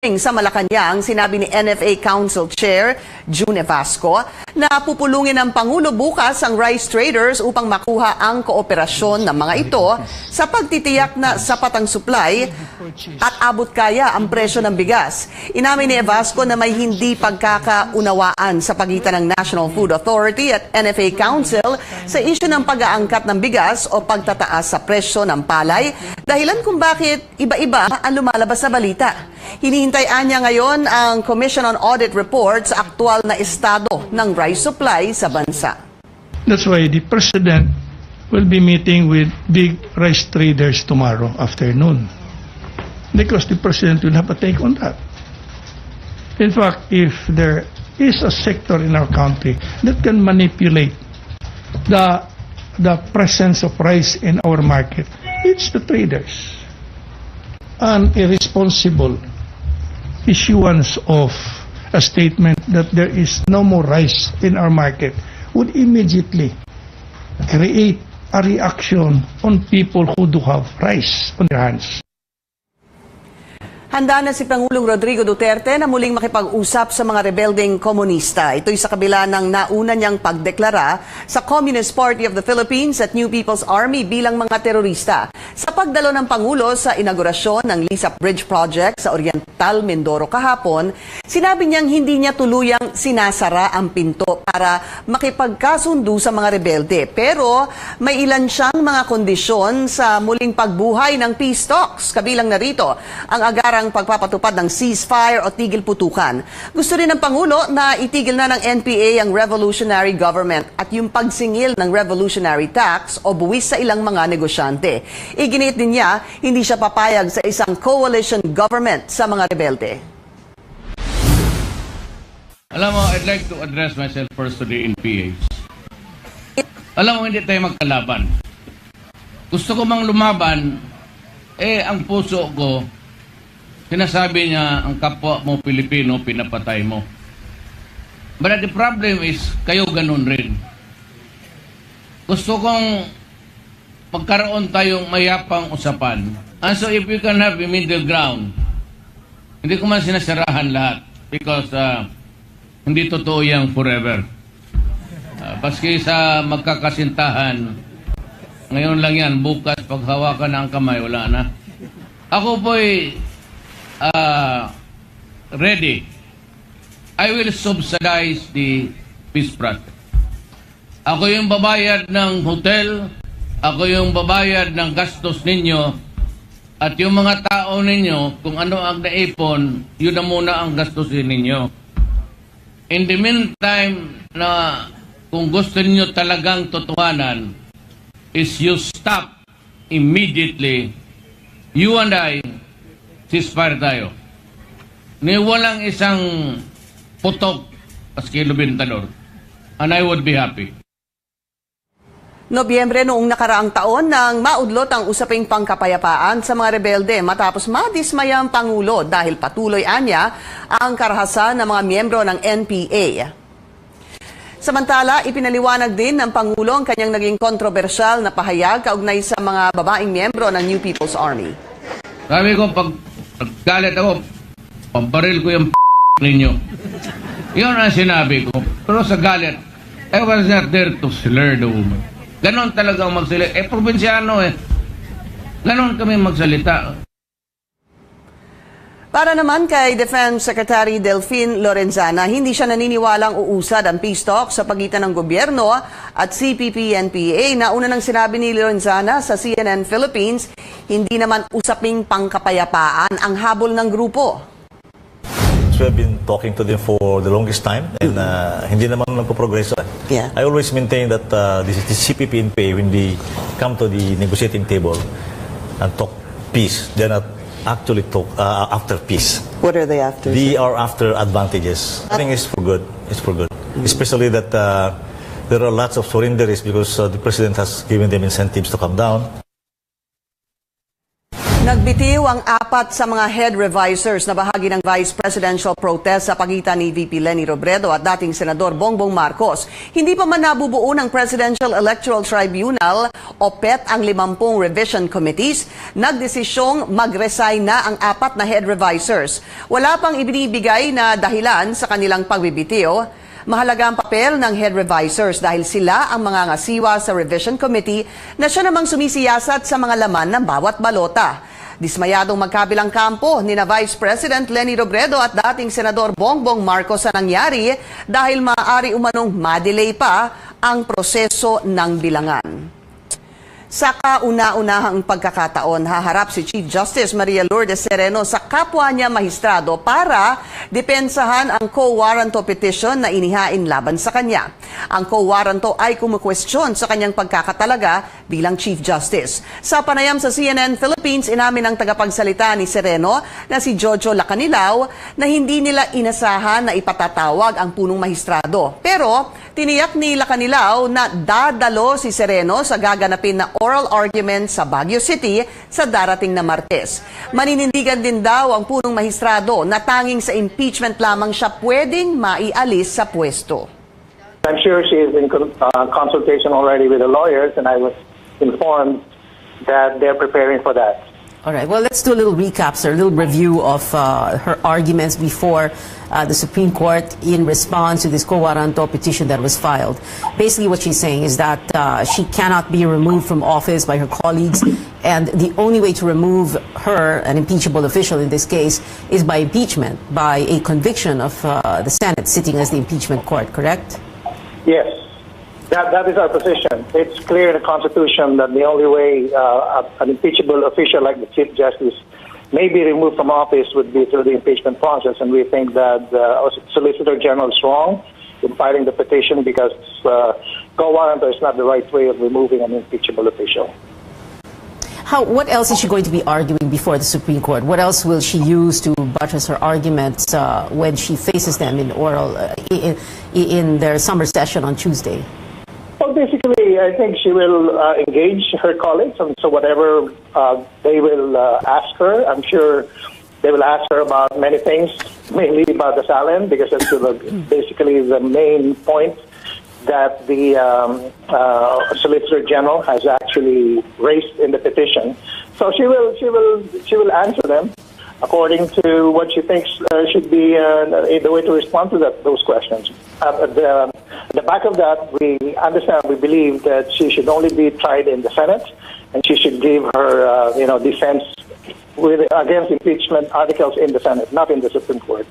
Sa Malacanang, sinabi ni NFA Council Chair June Evasco na pupulungin ng Pangulo bukas ang rice traders upang makuha ang kooperasyon ng mga ito sa pagtitiyak na sapat ang supply at abot kaya ang presyo ng bigas. Inamin ni Evasco na may hindi pagkakaunawaan sa pagitan ng National Food Authority at NFA Council sa isyu ng pag-aangkat ng bigas o pagtataas sa presyo ng palay, dahilan kung bakit iba-iba ang lumalabas sa balita. Hinihintay niya ngayon ang Commission on Audit Report sa aktual na estado ng rice supply sa bansa. That's why the President will be meeting with big rice traders tomorrow afternoon. Because the President will have a take on that. In fact, if there is a sector in our country that can manipulate the presence of rice in our market, it's the traders. An irresponsible issuance of a statement that there is no more rice in our market would immediately create a reaction on people who do have rice on their hands. Handa na si Pangulong Rodrigo Duterte na muling makipag-usap sa mga rebeldeng komunista. Ito'y sa kabila ng nauna niyang pagdeklara sa Communist Party of the Philippines at New People's Army bilang mga terorista. Sa pagdalo ng Pangulo sa inaugurasyon ng Lisap Bridge Project sa Oriental Mindoro kahapon, sinabi niyang hindi niya tuluyang sinasara ang pinto para makipagkasundo sa mga rebelde. Pero may ilan siyang mga kondisyon sa muling pagbuhay ng peace talks. Kabilang narito ang agarang pagpapatupad ng ceasefire o tigil putukan. Gusto rin ng Pangulo na itigil na ng NPA ang revolutionary government at yung pagsingil ng revolutionary tax o buwis sa ilang mga negosyante. Iginit din niya, hindi siya papayag sa isang coalition government sa mga rebelde. Alam mo, I'd like to address myself first to the NPAs. Alam mo, hindi tayo magkalaban. Gusto ko mang lumaban, ang puso ko, sinasabi niya, ang kapwa mo Pilipino, pinapatay mo. But the problem is, kayo ganun rin. Gusto kong magkaroon tayong mayapang usapan. And so if we can have a middle ground, hindi ko man sinasarahan lahat because hindi totoo yang forever. Paski sa magkakasintahan, ngayon lang yan, bukas paghawakan ng kamay, wala na. Ako po'y ready. I will subsidize the peace project. Ako yung babayad ng hotel, ako yung babayad ng gastos ninyo, at yung mga tao ninyo, kung ano ang naipon, yun na muna ang gastusin ninyo. In the meantime, na kung gusto ninyo talagang totohanan, is you stop immediately, you and I, ceasefire tayo. Ni walang isang putok as kilobintador. And I would be happy. Nobyembre noong nakaraang taon nang maudlot ang usaping pangkapayapaan sa mga rebelde matapos madismaya ang Pangulo dahil patuloy anya ang karahasan ng mga miyembro ng NPA. Samantala, ipinaliwanag din ng Pangulo ang kanyang naging kontrobersyal na pahayag kaugnay sa mga babaeng miyembro ng New People's Army. Sabi ko, pag galit ako, pambaril ko yung ninyo. Yun ang sinabi ko. Pero sa galit, I was not there to slur the woman. Ganon talagang magsalita. Probinsyano Ganon kami magsalita. Para naman kay Defense Secretary Delfin Lorenzana, hindi siya naniniwalang uusad ang peace talk sa pagitan ng gobyerno at CPP-NPA. Nauna nang sinabi ni Lorenzana sa CNN Philippines, hindi naman usaping pangkapayapaan ang habol ng grupo. We have been talking to them for the longest time and hindi naman nagpo-progreso. Yeah. I always maintain that the CPP-NPA, when they come to the negotiating table and talk peace, they're not actually talk after peace. What are they after? They are after advantages. I think it's for good. It's for good. Especially that there are lots of surrenderies because the President has given them incentives to come down. Nagbitiw ang apat sa mga head revisers na bahagi ng vice presidential protest sa pagitan ni VP Leni Robredo at dating Senador Bongbong Marcos. Hindi pa man nabubuo ng Presidential Electoral Tribunal o PET ang 50 revision committees, nagdesisyong mag-resign na ang apat na head revisers. Wala pang ibinibigay na dahilan sa kanilang pagbibitiw. Mahalaga ang papel ng head revisers dahil sila ang mga ngasiwa sa revision committee na siya namang sumisiyasat sa mga laman ng bawat balota. Dismayadong magkabilang kampo ni na Vice President Leni Robredo at dating Senador Bongbong Marcos sa nangyari dahil maaari umanong madelay pa ang proseso ng bilangan. Sa kauna-unahang pagkakataon, haharap si Chief Justice Maria Lourdes Sereno sa kapwa niya mahistrado para depensahan ang co-warranto petition na inihain laban sa kanya. Ang co-warranto ay kumukwestiyon sa kanyang pagkakatalaga bilang Chief Justice. Sa panayam sa CNN Philippines, inamin ng tagapagsalita ni Sereno na si Jojo Lacanilaw na hindi nila inasahan na ipatatawag ang punong mahistrado. Pero tiniyak ni Lacanilaw na dadalo si Sereno sa gaganapin na oral argument sa Baguio City sa darating na Martes. Maninindigan din daw ang punong mahistrado na tanging sa impeachment lamang siya pwedeng maialis sa pwesto. I'm sure she is in consultation already with the lawyers, and I was informed that they're preparing for that. All right. Well, let's do a little recap, sir, a little review of her arguments before the Supreme Court in response to this co-warranto petition that was filed. Basically, what she's saying is that she cannot be removed from office by her colleagues, and the only way to remove her, an impeachable official in this case, is by impeachment, by a conviction of the Senate sitting as the impeachment court, correct? Yes. That is our position. It's clear in the Constitution that the only way an impeachable official like the Chief Justice may be removed from office would be through the impeachment process, and we think that our Solicitor General is wrong in filing the petition because co-warranto is not the right way of removing an impeachable official. What else is she going to be arguing before the Supreme Court? What else will she use to buttress her arguments when she faces them in oral in their summer session on Tuesday? Well, basically, I think she will engage her colleagues, and so whatever they will ask her, I'm sure they will ask her about many things, mainly about the asylum, because that's basically the main point that the Solicitor General has actually raised in the petition. So she will answer them according to what she thinks should be the way to respond to those questions. At the back of that, we understand, we believe that she should only be tried in the Senate, and she should give her defense against impeachment articles in the Senate, not in the Supreme Court.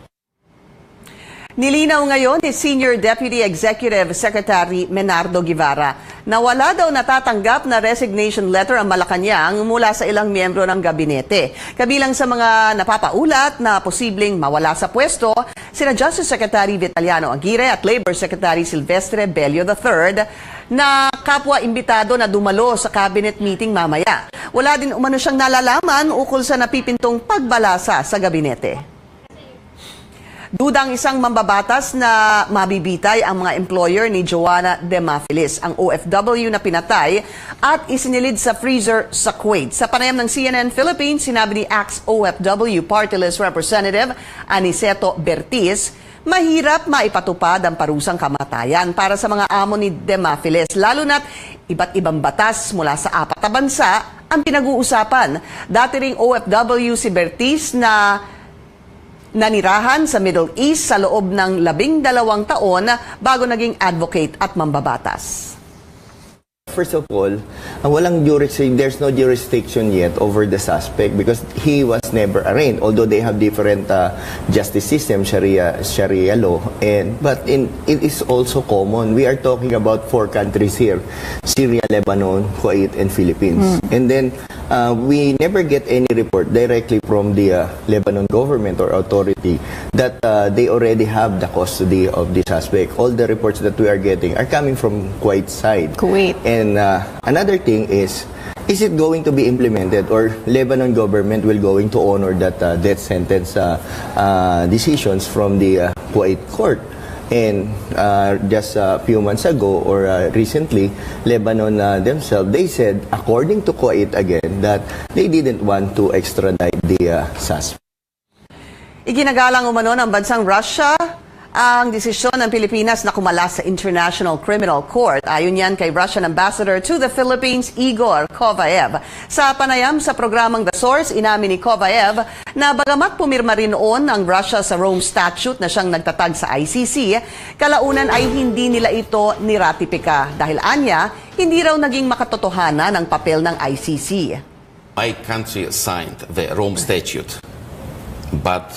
Nilinaw ngayon ni Senior Deputy Executive Secretary Menardo Guevara na wala daw natatanggap na resignation letter ang Malacanang mula sa ilang miyembro ng gabinete. Kabilang sa mga napapaulat na posibleng mawala sa pwesto, sina Justice Secretary Vitaliano Aguirre at Labor Secretary Silvestre Bello III na kapwa-imbitado na dumalo sa cabinet meeting mamaya. Wala din umano siyang nalalaman ukol sa napipintong pagbalasa sa gabinete. Dudang isang mambabatas na mabibitay ang mga employer ni Joanna Demafilis, ang OFW na pinatay at isinilid sa freezer sa Kuwait. Sa panayam ng CNN Philippines, sinabi ni ex-OFW Party List Representative Aniceto Bertiz, mahirap maipatupad ang parusang kamatayan para sa mga amo ni Demafilis, lalo na't iba't ibang batas mula sa apat na bansa ang pinag-uusapan. Dati ring OFW si Bertiz na nanirahan sa Middle East sa loob ng 12 taon bago naging advocate at mambabatas. First of all, there's no jurisdiction yet over the suspect because he was never arraigned. Although they have different justice system, Sharia law, but it is also common. We are talking about 4 countries here: Syria, Lebanon, Kuwait, and Philippines. And then we never get any report directly from the Lebanon government or authority that they already have the custody of the suspect. All the reports that we are getting are coming from Kuwait side. Kuwait. And another thing is it going to be implemented, or Lebanon government will going to honor that death sentence decisions from the Kuwait court? And just a few months ago or recently, Lebanon themselves, they said, according to Kuwait again, that they didn't want to extradite the suspect. Iginagalang umano ng bansang Russia ang desisyon ng Pilipinas na kumalas sa International Criminal Court. Ayon yan kay Russian Ambassador to the Philippines, Igor Kovaev. Sa panayam sa programang The Source, inamin ni Kovaev na bagamat pumirma rin noon ang Russia sa Rome Statute na siyang nagtatag sa ICC, kalaunan ay hindi nila ito niratipika dahil anya, hindi raw naging makatotohanan ang papel ng ICC. My country signed the Rome Statute, but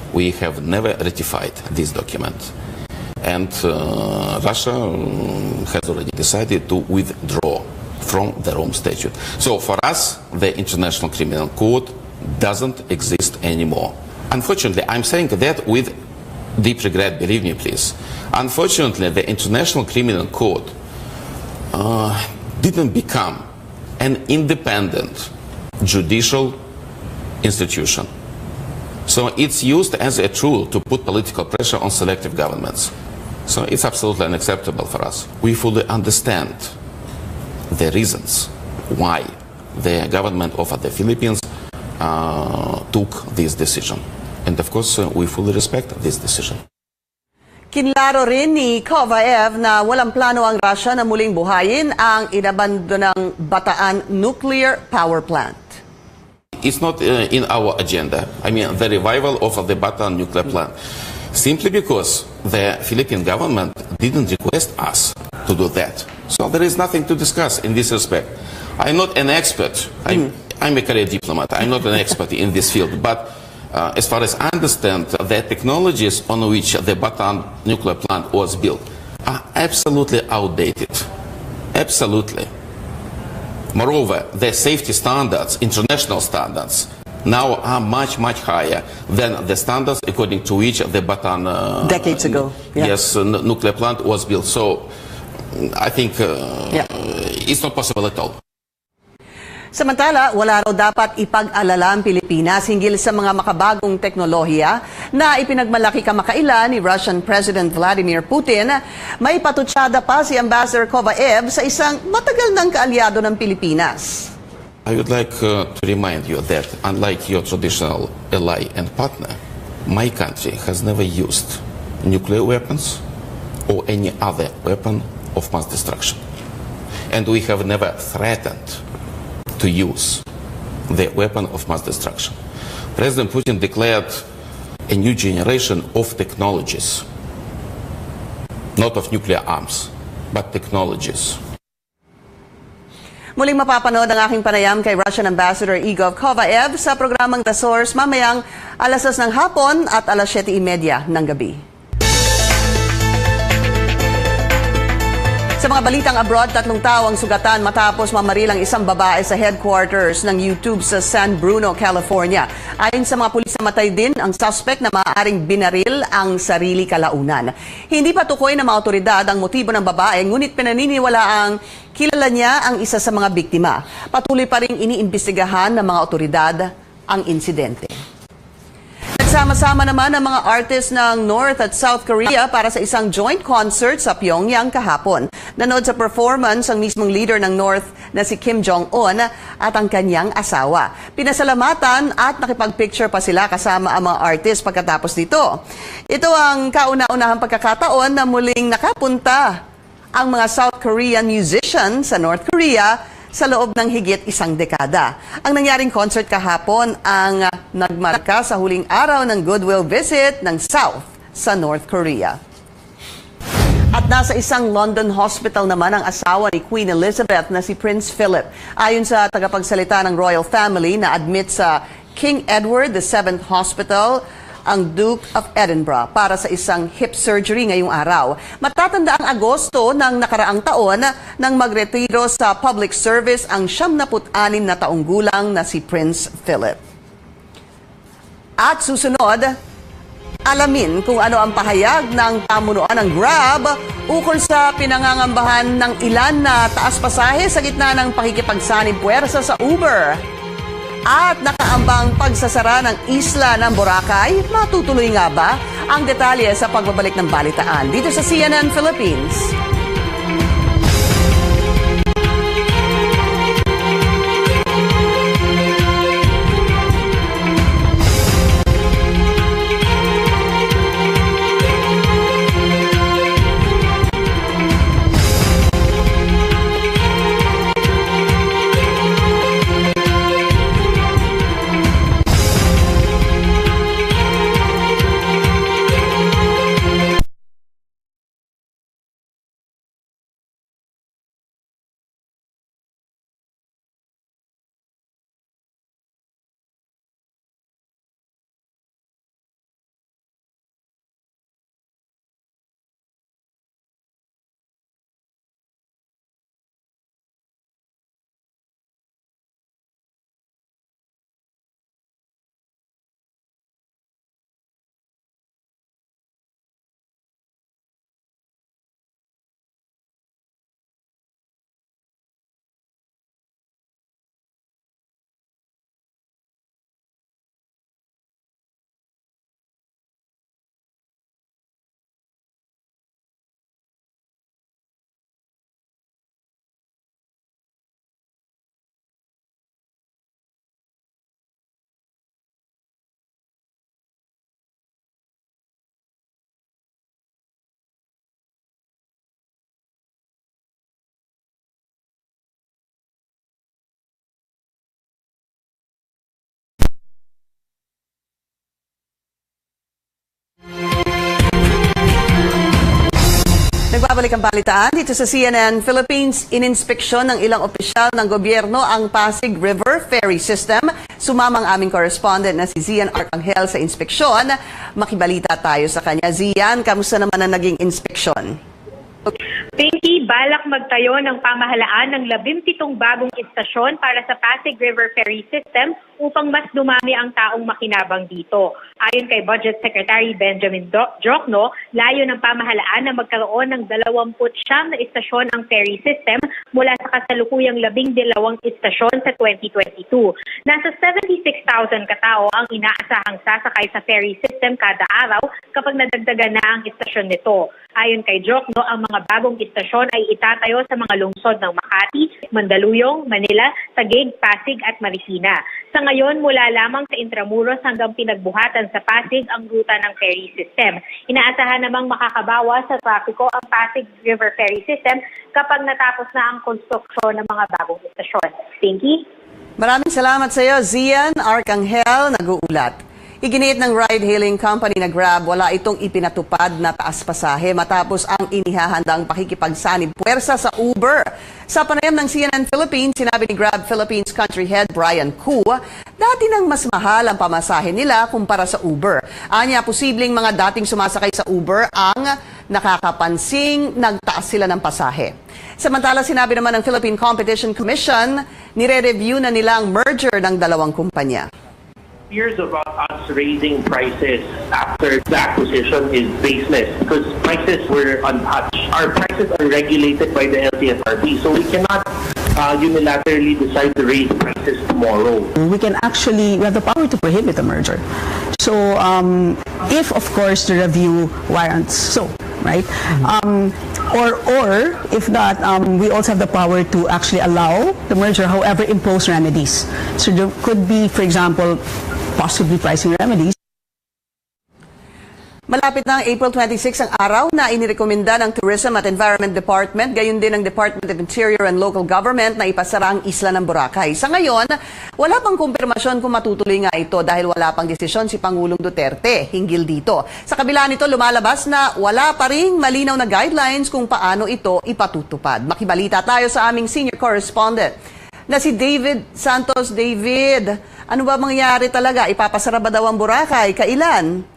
we have never ratified this document. And Russia has already decided to withdraw from the Rome Statute. So for us, the International Criminal Court doesn't exist anymore. Unfortunately, I'm saying that with deep regret, believe me, please. Unfortunately, the International Criminal Court didn't become an independent judicial institution. So it's used as a tool to put political pressure on selective governments. So it's absolutely unacceptable for us. We fully understand the reasons why the government of the Philippines took this decision. And of course, we fully respect this decision. Kinlaro rin ni Kovaev na walang plano ang Russia na muling buhayin ang inabandonang Bataan Nuclear Power Plant. It's not in our agenda. I mean, the revival of the Bataan nuclear plant. Simply because the Philippine government didn't request us to do that. So there is nothing to discuss in this respect. I'm not an expert. I'm a career diplomat. I'm not an expert in this field. But as far as I understand, the technologies on which the Bataan nuclear plant was built are absolutely outdated. Absolutely. Moreover, the safety standards, international standards, now are much, much higher than the standards according to which the Bataan decades ago, nuclear plant was built. So I think it's not possible at all. Samantala, wala raw dapat ipag-alala ang Pilipinas hinggil sa mga makabagong teknolohiya na ipinagmalaki kamakailan ni Russian President Vladimir Putin. May patutsada pa si Ambassador Kovaev sa isang matagal ng kaalyado ng Pilipinas. I would like to remind you that unlike your traditional ally and partner, my country has never used nuclear weapons or any other weapon of mass destruction. And we have never threatened to use the weapon of mass destruction. President Putin declared a new generation of technologies, not of nuclear arms, but technologies. Muling mapapanood ang aking panayam kay Russian Ambassador Igor Kovaev sa programang The Source mamayang 6:00 ng hapon at 7:30 ng gabi. Sa mga balitang abroad, 3 tao ang sugatan matapos mamarilang isang babae sa headquarters ng YouTube sa San Bruno, California. Ayon sa mga pulis, namatay din ang suspect na maaaring binaril ang sarili kalaunan. Hindi pa tukoy ng mga otoridad ang motibo ng babae, ngunit pinaniniwalaang kilala niya ang isa sa mga biktima. Patuloy pa ring iniimbestigahan ng mga otoridad ang insidente. Nagsama-sama naman ang mga artist ng North at South Korea para sa isang joint concert sa Pyongyang kahapon. Nanood sa performance ang mismong leader ng North na si Kim Jong-un at ang kanyang asawa. Pinasalamatan at nakipag-picture pa sila kasama ang mga artist pagkatapos nito. Ito ang kauna-unahang pagkakataon na muling nakapunta ang mga South Korean musicians sa North Korea sa loob ng higit 1 dekada. Ang nangyaring concert kahapon ang nagmarka sa huling araw ng goodwill visit ng South sa North Korea. At nasa isang London hospital naman ang asawa ni Queen Elizabeth na si Prince Philip. Ayon sa tagapagsalita ng royal family na admit sa King Edward VII Hospital, ang Duke of Edinburgh para sa isang hip surgery ngayong araw. Matatanda ang Agosto ng nakaraang taon nang magretiro sa public service ang 76 na taong gulang na si Prince Philip. At susunod, alamin kung ano ang pahayag ng pamunuan ng Grab ukol sa pinangangambahan ng ilan na taas pasahe sa gitna ng pakikipagsanib puwersa sa Uber. At nakaambang pagsasara ng isla ng Boracay. Matutuloy nga ba? Ang detalye sa pagbabalik ng balitaan dito sa CNN Philippines. Nagbabalik ang balitaan dito sa CNN Philippines. Ininspeksyon ng ilang opisyal ng gobyerno ang Pasig River Ferry System. Sumamang aming correspondent na si Zian Arcangel sa inspeksyon. Makibalita tayo sa kanya. Zian, kamusta naman ang naging inspeksyon? Pinky, balak magtayo ng pamahalaan ng 17 bagong istasyon para sa Pasig River Ferry System upang mas dumami ang taong makinabang dito. Ayon kay Budget Secretary Benjamin Jokno, layo ng pamahalaan na magkaroon ng 29 na istasyon ang ferry system mula sa kasalukuyang 12 istasyon sa 2022. Nasa 76,000 katao ang inaasahang sasakay sa ferry system kada araw kapag nadagdagan na ang istasyon nito. Ayon kay Jokno, ang mga bagong istasyon ay itatayo sa mga lungsod ng Makati, Mandaluyong, Manila, Taguig, Pasig at Marikina. Sa ngayon, mula lamang sa Intramuros hanggang Pinagbuhatan sa Pasig ang ruta ng ferry system. Inaasahan namang makakabawas sa trapiko ang Pasig River Ferry System kapag natapos na ang konstruksyon ng mga bagong istasyon. Pinky? Maraming salamat sa iyo, Zian Arcangel, nag-uulat. Iginiit ng ride-hailing company na Grab, wala itong ipinatupad na taas pasahe matapos ang inihahandang pakikipagsanib puwersa sa Uber. Sa panayam ng CNN Philippines, sinabi ni Grab Philippines Country Head Brian Koo, dati nang mas mahal ang pamasahe nila kumpara sa Uber. Anya, posibleng mga dating sumasakay sa Uber ang nakakapansing nagtaas sila ng pasahe. Samantala, sinabi naman ng Philippine Competition Commission, nire-review na nila ang merger ng dalawang kumpanya. Fears about us raising prices after the acquisition is baseless because prices were untouched. Our prices are regulated by the LTFRB, so we cannot unilaterally decide to raise prices tomorrow. We have the power to prohibit a merger. So, if of course the review warrants so, right? Or if not, we also have the power to actually allow the merger, however, impose remedies. So there could be, for example, possibly pricing remedies. Malapit na ang April 26 ang araw na inirekomenda ng Tourism at Environment Department, gayon din ng Department of Interior and Local Government na ipasara ang isla ng Boracay. Sa ngayon, wala pang kumpirmasyon kung matutuloy nga ito dahil wala pang desisyon si Pangulong Duterte hinggil dito. Sa kabila nito, lumalabas na wala pa ring malinaw na guidelines kung paano ito ipatutupad. Makibalita tayo sa aming senior correspondent na si David Santos. David, ano ba mangyayari talaga? Ipapasara ba daw ang Boracay? Kailan?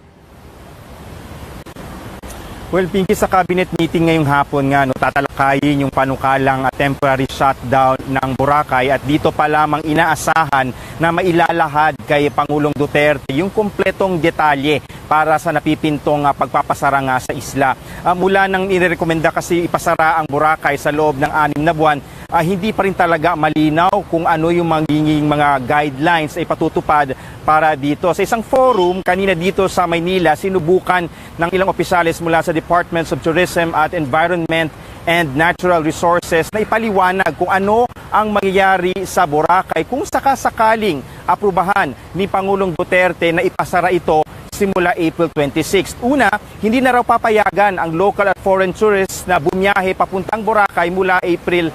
Well, Pinky, sa cabinet meeting ngayong hapon nga, tatalakayin yung panukalang temporary shutdown ng Boracay at dito pa lamang inaasahan na mailalahad kay Pangulong Duterte yung kumpletong detalye para sa napipintong pagpapasara nga sa isla. Mula nang inirekomenda kasi ipasara ang Boracay sa loob ng 6 na buwan, hindi pa rin talaga malinaw kung ano yung magiging mga guidelines ay patutupad para dito. Sa isang forum kanina dito sa Maynila, sinubukan ng ilang opisyalis mula sa Departments of Tourism at Environment and Natural Resources na ipaliwanag kung ano ang mangyayari sa Boracay kung sakasakaling aprubahan ni Pangulong Duterte na ipasara ito simula April 26. Una, hindi na raw papayagan ang local at foreign tourists na bumiyahe papuntang Boracay mula April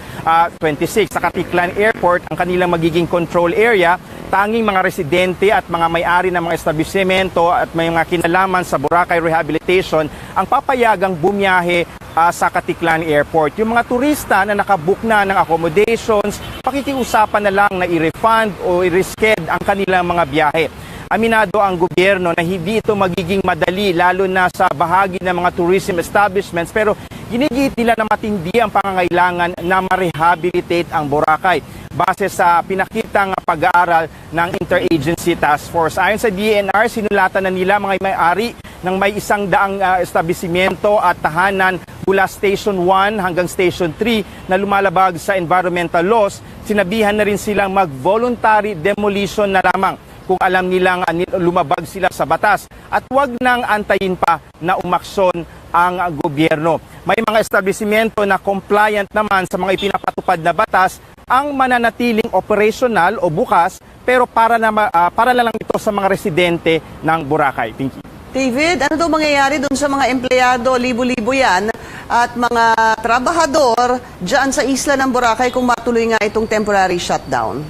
26. Sa Katiklan Airport, ang kanilang magiging control area, tanging mga residente at mga may-ari ng mga establishmento at may mga kinalaman sa Boracay Rehabilitation ang papayagang bumiyahe sa Katiklan Airport. Yung mga turista na nakabook na ng accommodations, pakikiusapan na lang na i-refund o i-reschedule ang kanilang mga biyahe. Aminado ang gobyerno na hindi ito magiging madali lalo na sa bahagi ng mga tourism establishments, pero ginigit nila na matindi ang pangangailangan na ma-rehabilitate ang Boracay base sa pinakitang pag-aaral ng Interagency Task Force. Ayon sa DENR, sinulatan na nila mga may-ari ng may 100 establishmento at tahanan mula Station 1 hanggang Station 3 na lumalabag sa environmental laws. Sinabihan na rin silang mag-voluntary demolition na lamang kung alam nilang lumabag sila sa batas at huwag nang antayin pa na umaksyon ang gobyerno. May mga establishmento na compliant naman sa mga ipinapatupad na batas ang mananatiling operational o bukas pero para na lang ito sa mga residente ng Boracay. Thank you. David, ano daw mangyayari doon sa mga empleyado, libo-libo yan, at mga trabahador dyan sa isla ng Boracay kung matuloy nga itong temporary shutdown?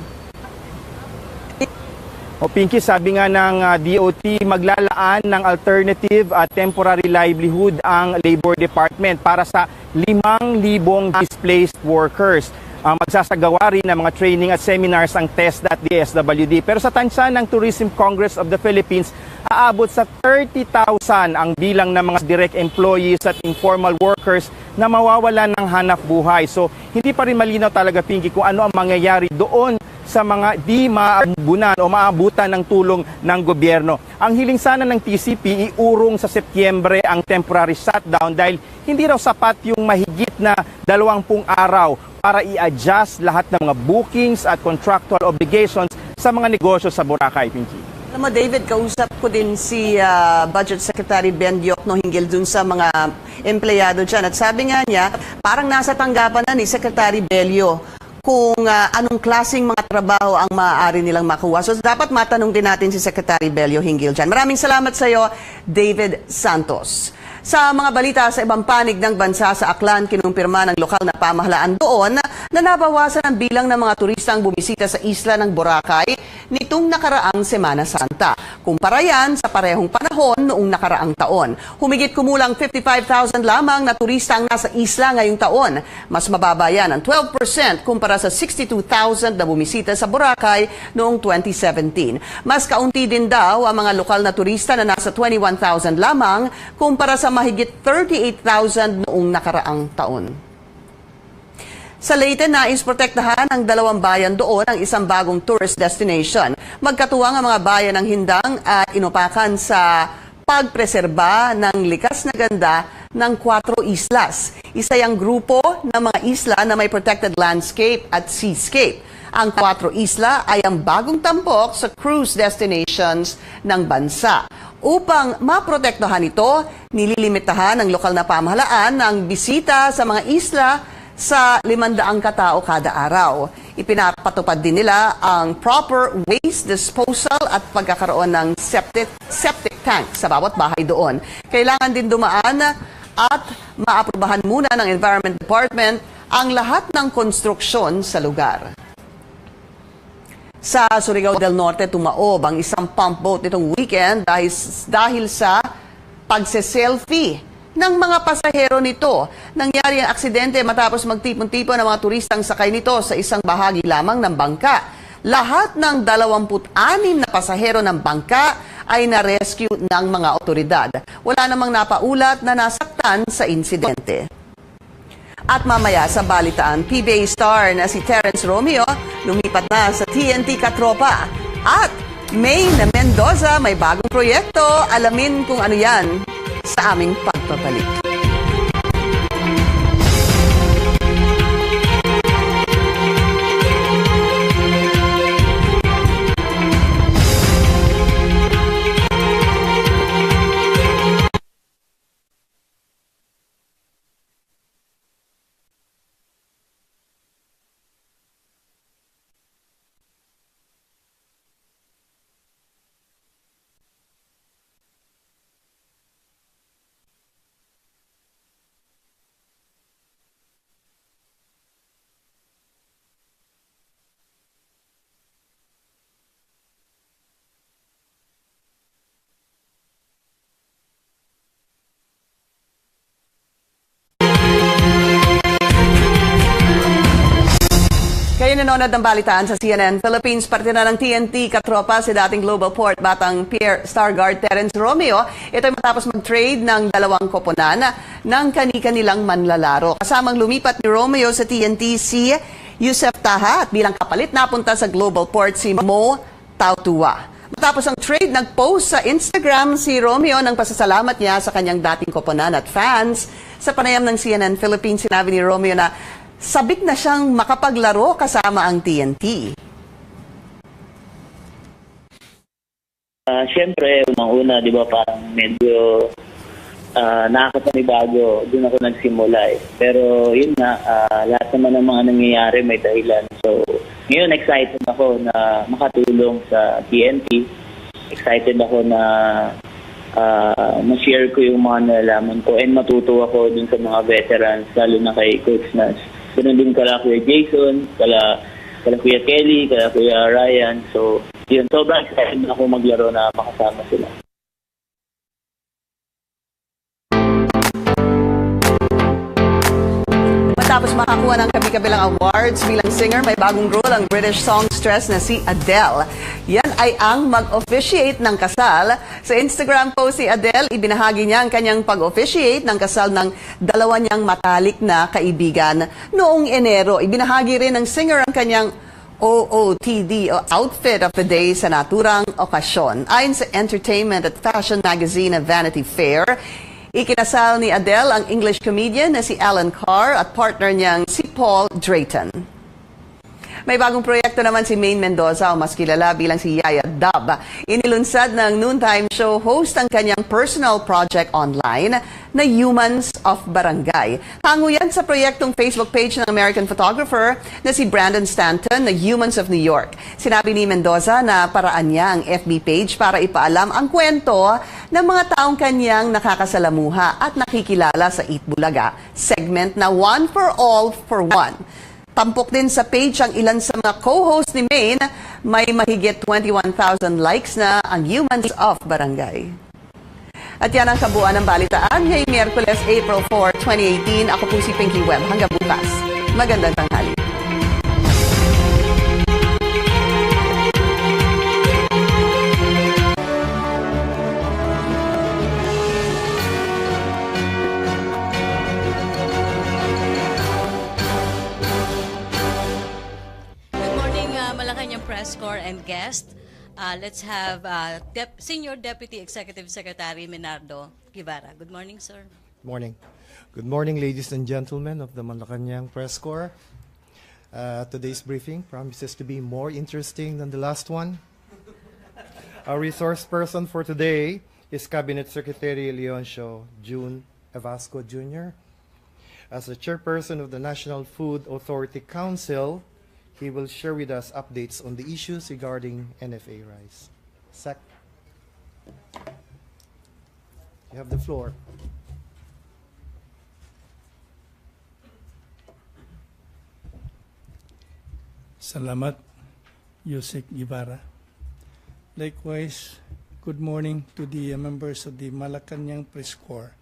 O Pinky, sabi nga ng DOT, maglalaan ng alternative at temporary livelihood ang Labor Department para sa 5,000 displaced workers. Magsasagawa rin ng mga training at seminars ang TESDA@DSWD. Pero sa tansya ng Tourism Congress of the Philippines, aabot sa 30,000 ang bilang ng mga direct employees at informal workers na mawawalan ng hanap buhay. So hindi pa rin malinaw talaga, Pinky, kung ano ang mangyayari doon sa mga di maabunan o maabutan ng tulong ng gobyerno. Ang hiling sana ng TCP, iurong sa Setyembre ang temporary shutdown dahil hindi raw sapat yung mahigit na 20 araw para i-adjust lahat ng mga bookings at contractual obligations sa mga negosyo sa Boracay, Pinky. Alam mo, David, kausap ko din si Budget Secretary Ben Diokno hinggil dun sa mga empleyado dyan. At sabi nga niya, parang nasa tanggapan na ni Secretary Bello kung anong klaseng mga trabaho ang maaari nilang makuha. So dapat matanong din natin si Secretary Bello hinggil dyan. Maraming salamat sa iyo, David Santos. Sa mga balita sa ibang panig ng bansa sa Aklan, kinumpirma ng lokal na pamahalaan doon na nabawasan ang bilang ng mga turistang bumisita sa isla ng Boracay nitong nakaraang Semana Santa. Kumpara yan sa parehong panahon noong nakaraang taon. Humigit kumulang 55,000 lamang na turista ang nasa isla ngayong taon. Mas mababa yan ang 12% kumpara sa 62,000 na bumisita sa Boracay noong 2017. Mas kaunti din daw ang mga lokal na turista na nasa 21,000 lamang kumpara sa mahigit 38,000 noong nakaraang taon. Sa Leyte, nais protektahan ang dalawang bayan doon ang isang bagong tourist destination. Magkatuwang ang mga bayan ng Hindang at inupakan sa pagpreserba ng likas na ganda ng 4 islas. Isa yung grupo ng mga isla na may protected landscape at seascape. Ang 4 isla ay ang bagong tampok sa cruise destinations ng bansa. Upang maprotektahan ito, nililimitahan ng lokal na pamahalaan ang bisita sa mga isla sa 500 katao kada araw. Ipinapatupad din nila ang proper waste disposal at pagkakaroon ng septic tank sa bawat bahay doon. Kailangan din dumaan at maaprubahan muna ng Environment Department ang lahat ng konstruksyon sa lugar. Sa Surigao del Norte, tumaob ang isang pump boat nitong weekend dahil sa pagse-selfie ng mga pasahero nito. Nangyari ang aksidente matapos magtipon-tipon ng mga turistang sakay nito sa isang bahagi lamang ng bangka. Lahat ng 26 na pasahero ng bangka ay na-rescue ng mga otoridad. Wala namang napaulat na nasaktan sa insidente. At mamaya sa balitaan, PBA star na si Terence Romeo lumipat na sa TNT Katropa. At May na Mendoza may bagong proyekto. Alamin kung ano yan sa aming pagbabalik. Kayo nanonood ng balitaan sa CNN Philippines. Parte na ng TNT katropa si dating Global Port batang Pierre Stargard Terence Romeo. Ito ay matapos mag-trade ng dalawang koponan ng kani-kanilang manlalaro. Kasamang lumipat ni Romeo sa TNT si Yusef Taha at bilang kapalit napunta sa Global Port si Mo Tautua. Matapos ang trade, nag-post sa Instagram si Romeo ng pasasalamat niya sa kanyang dating koponan at fans. Sa panayam ng CNN Philippines, sinabi ni Romeo na sabik na siyang makapaglaro kasama ang TNT. Siyempre, unang-una, di ba, parang medyo nakakapanibago. Doon ako nagsimula eh. Pero yun nga, lahat naman ng mga nangyayari may dahilan. So, ngayon excited ako na makatulong sa TNT. Excited ako na ma-share ko yung mga nalalaman ko and matuto ako dun sa mga veterans, lalo na kay Coach Nas. Ganun din kala Kuya Jason, kala Kuya Kelly, kala Kuya Ryan. So, yun, sobrang excited ako maglaro na makasama sila. Matapos makakuha ng kabi-kabilang awards bilang singer, may bagong role ang British songstress na si Adele. Yan ay ang mag-officiate ng kasal. Sa Instagram post si Adele, ibinahagi niya ang kanyang pag-officiate ng kasal ng dalawa niyang matalik na kaibigan. Noong Enero, ibinahagi rin ng singer ang kanyang OOTD o Outfit of the Day sa naturang okasyon. Ayon sa entertainment at fashion magazine na Vanity Fair, ikinasal ni Adele ang English comedian na si Alan Carr at partner niyang si Paul Drayton. May bagong proyekto naman si Maine Mendoza o mas kilala bilang si Yaya Dub. Inilunsad ng noontime show host ang kanyang personal project online na Humans of Barangay. Hango yan sa proyektong Facebook page ng American photographer na si Brandon Stanton na Humans of New York. Sinabi ni Mendoza na paraan niya ang FB page para ipaalam ang kwento ng mga taong kanyang nakakasalamuha at nakikilala sa Eat Bulaga segment na One for All for One. Tampok din sa page ang ilan sa mga co-host ni Maine. May mahigit 21,000 likes na ang Humans of Barangay. At yan ang kabuuan ng balitaan ngayong Miyerkules, April 4, 2018. Ako po si Pinky Webb. Hanggang bukas. Magandang tanghali. Press corps and guest. Let's have Senior Deputy Executive Secretary Menardo Guevara. Good morning, sir. Morning. Good morning, ladies and gentlemen of the Malacanang Press Corps. Today's briefing promises to be more interesting than the last one. Our resource person for today is Cabinet Secretary Leoncio June Evasco Jr. As the chairperson of the National Food Authority Council, he will share with us updates on the issues regarding NFA rice. Sec. You have the floor. Salamat, Yusek Guevara. Likewise, good morning to the members of the Malacanang Press Corps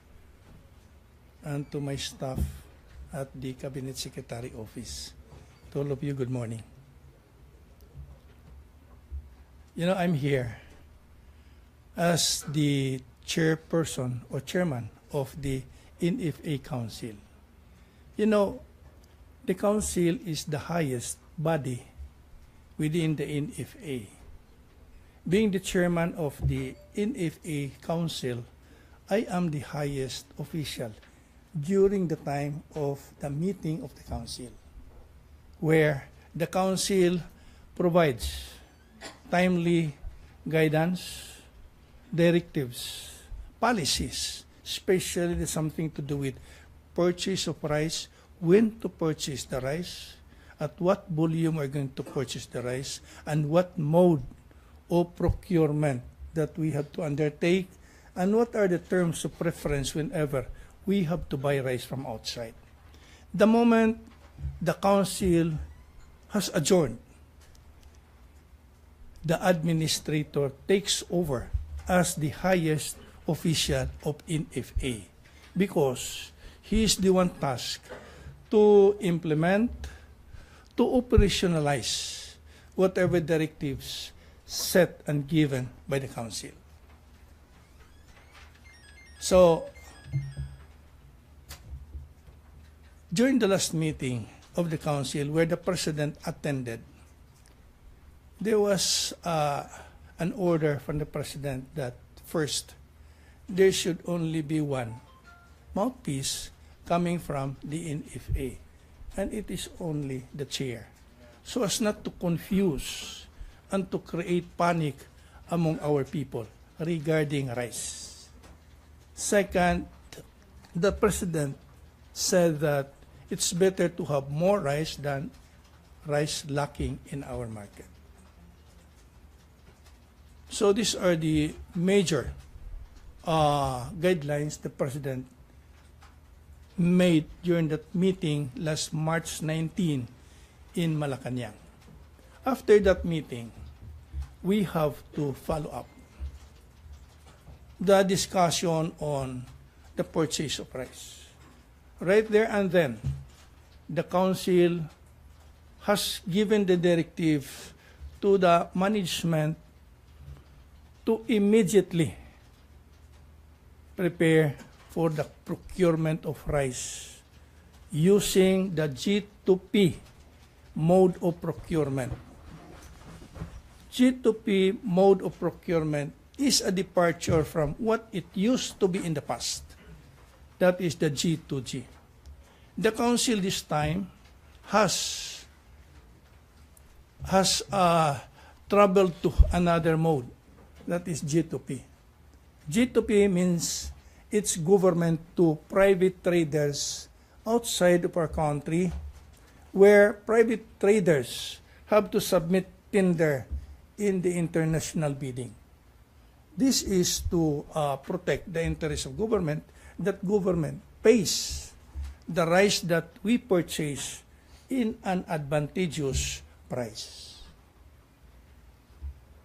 and to my staff at the Cabinet Secretary Office. To all of you, good morning. You know, I'm here as the chairperson or chairman of the NFA Council. You know, the council is the highest body within the NFA. Being the chairman of the NFA Council, I am the highest official during the time of the meeting of the council, where the council provides timely guidance, directives, policies, especially something to do with purchase of rice, when to purchase the rice, at what volume we're going to purchase the rice, and what mode of procurement that we have to undertake, and what are the terms of preference whenever we have to buy rice from outside. The moment the council has adjourned, the administrator takes over as the highest official of NFA because he is the one tasked to implement, to operationalize whatever directives set and given by the Council. So, during the last meeting of the Council where the President attended, there was an order from the President that first, there should only be one mouthpiece coming from the NFA, and it is only the chair, so as not to confuse and to create panic among our people regarding rice. Second, the President said that it's better to have more rice than rice lacking in our market. So these are the major guidelines the President made during that meeting last March 19 in Malacanang. After that meeting, we have to follow up the discussion on the purchase of rice. Right there and then, the Council has given the directive to the management to immediately prepare for the procurement of rice using the G2P mode of procurement. G2P mode of procurement is a departure from what it used to be in the past. That is the G2G. The Council this time has traveled to another mode. That is G2P. G2P means it's government to private traders outside of our country, where private traders have to submit tender in the international bidding. This is to protect the interests of government, that government pays the rice that we purchase in an advantageous price.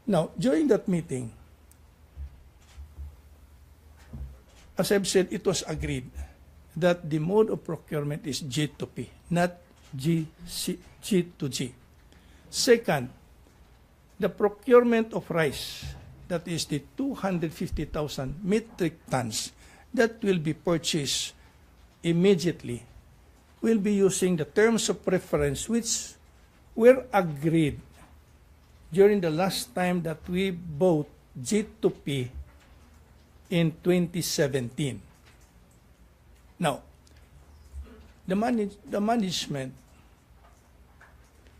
Now, during that meeting, as I've said, it was agreed that the mode of procurement is G2P, not G2G. Second, the procurement of rice, that is the 250,000 metric tons that will be purchased immediately, will be using the terms of preference which were agreed during the last time that we bought G2P in 2017. Now, the management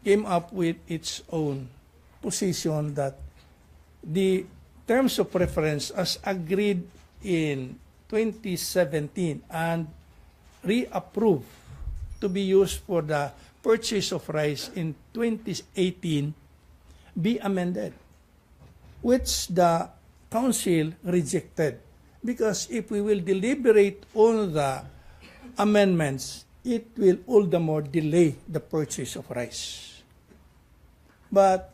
came up with its own position that the terms of preference as agreed in 2017 and reapproved to be used for the purchase of rice in 2018 be amended, which the Council rejected, because if we will deliberate on the amendments, it will all the more delay the purchase of rice. But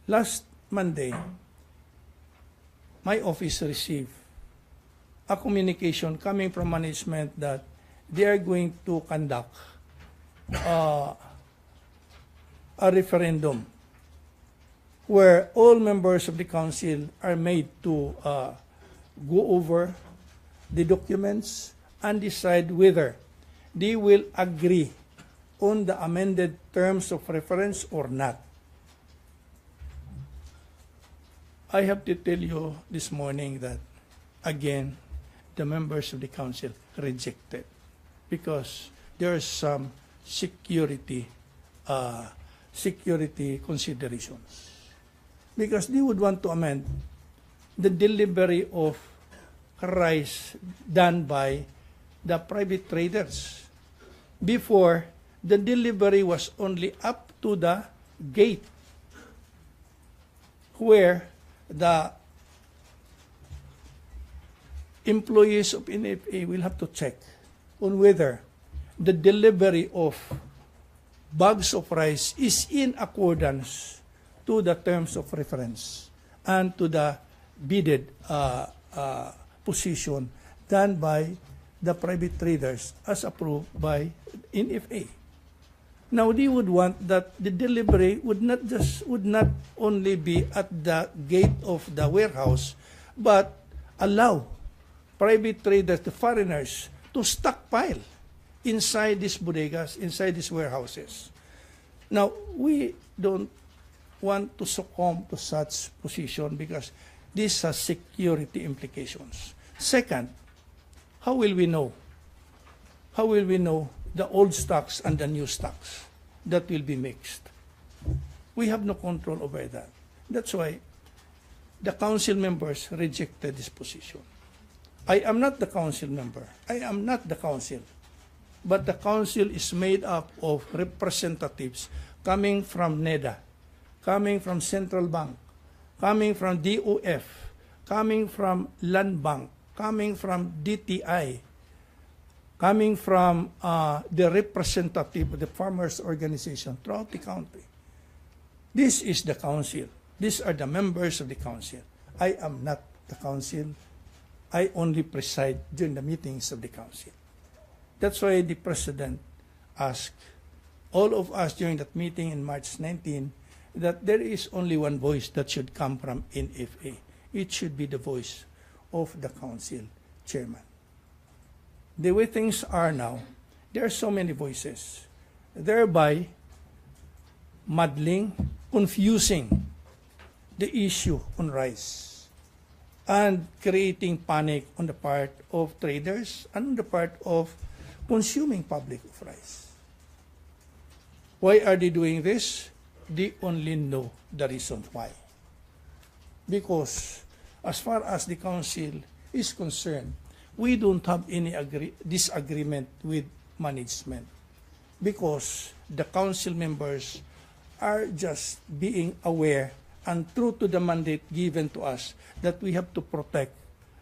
last Monday, my office received a communication coming from management that they are going to conduct a referendum where all members of the Council are made to go over the documents and decide whether they will agree on the amended terms of reference or not. I have to tell you this morning that, again, the members of the Council rejected because there are some security considerations. Because they would want to amend the delivery of rice done by the private traders. Before, the delivery was only up to the gate where the employees of NFA will have to check on whether the delivery of bags of rice is in accordance to the terms of reference and to the bidded position done by the private traders as approved by NFA. Now, they would want that the delivery would not only be at the gate of the warehouse, but allow private traders, the foreigners, to stockpile inside these bodegas, inside these warehouses. Now, we don't want to succumb to such position because this has security implications. Second, how will we know? How will we know the old stocks and the new stocks that will be mixed? We have no control over that. That's why the council members rejected this position. I am not the council member. I am not the council. But the council is made up of representatives coming from NEDA, coming from Central Bank, coming from DOF, coming from Land Bank, coming from DTI, coming from the representative of the farmers' organization throughout the country. This is the council. These are the members of the council. I am not the council. I only preside during the meetings of the council. That's why the president asked all of us during that meeting in March 19 that there is only one voice that should come from NFA. It should be the voice of the council chairman. The way things are now, there are so many voices, thereby muddling, confusing the issue on rice and creating panic on the part of traders and on the part of consuming public of rice. Why are they doing this? They only know the reason why. Because as far as the council is concerned, we don't have any disagreement with management because the council members are just being aware and true to the mandate given to us that we have to protect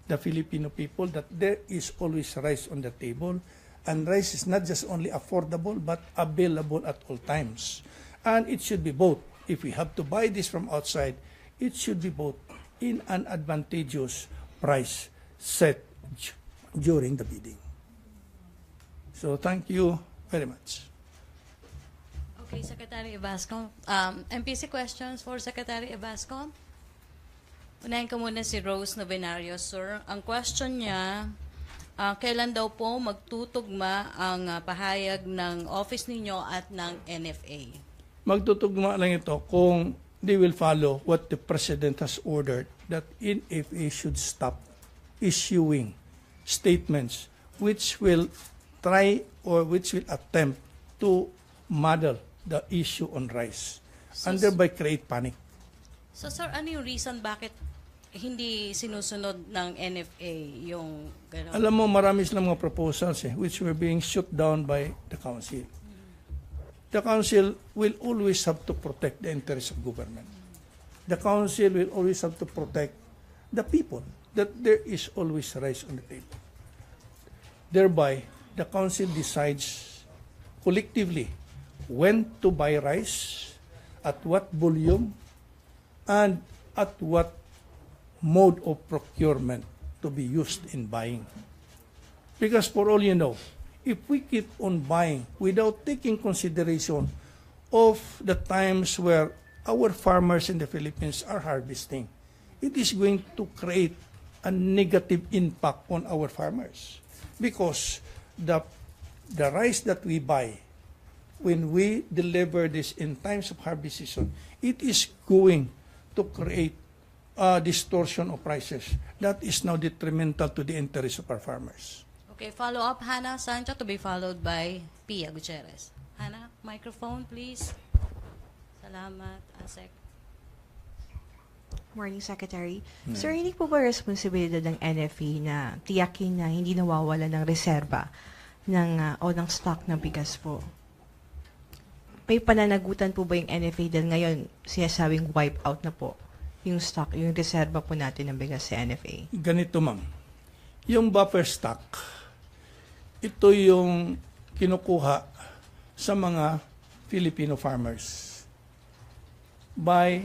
the Filipino people, that there is always rice on the table, and rice is not just only affordable but available at all times. And it should be both. If we have to buy this from outside, it should be both in an advantageous price set during the bidding. So thank you very much. Okay, Secretary Evasco. MPC questions for Secretary Evasco. Unahin ko muna si Rose Novenario, sir. Ang question niya, kailan daw po magtutugma ang pahayag ng office ninyo at ng NFA? Magtutugma lang ito kung they will follow what the President has ordered, that NFA should stop issuing statements which will try or which will attempt to muddle the issue on rice and thereby create panic. So sir, ano yung reason bakit hindi sinusunod ng NFA yung gano'n? Alam mo, marami silang mga proposals which were being shut down by the council. The council will always have to protect the interests of government. The council will always have to protect the people, that there is always rice on the table. Thereby, the council decides collectively when to buy rice, at what volume, and at what mode of procurement to be used in buying. Because for all you know, if we keep on buying without taking consideration of the times where our farmers in the Philippines are harvesting, it is going to create a negative impact on our farmers. Because the rice that we buy, when we deliver this in times of harvest season, it is going to create a distortion of prices that is now detrimental to the interests of our farmers. Okay, follow up, Hannah Sancho, to be followed by Pia Gutierrez. Hannah, microphone, please. Salamat, Asek. Morning, Secretary. Sir, hindi po ba responsibilidad ng NFA na tiyakin na hindi nawawala ng reserba o ng stock ng bigas po? May pananagutan po ba yung NFA dahil ngayon sinasabing wipe out na po yung stock, yung reserba po natin ng bigas sa NFA? Ganito, ma'am. Yung buffer stock, ito yung kinukuha sa mga Filipino farmers by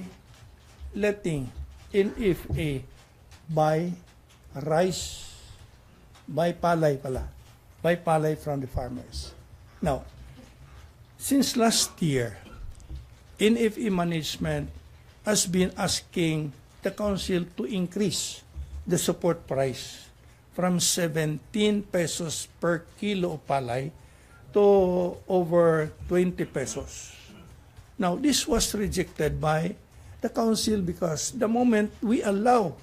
letting NFA buy rice, buy palay from the farmers. Now, since last year, NFE management has been asking the council to increase the support price from 17 pesos per kilo of palay to over 20 pesos. Now, this was rejected by the council because the moment we allow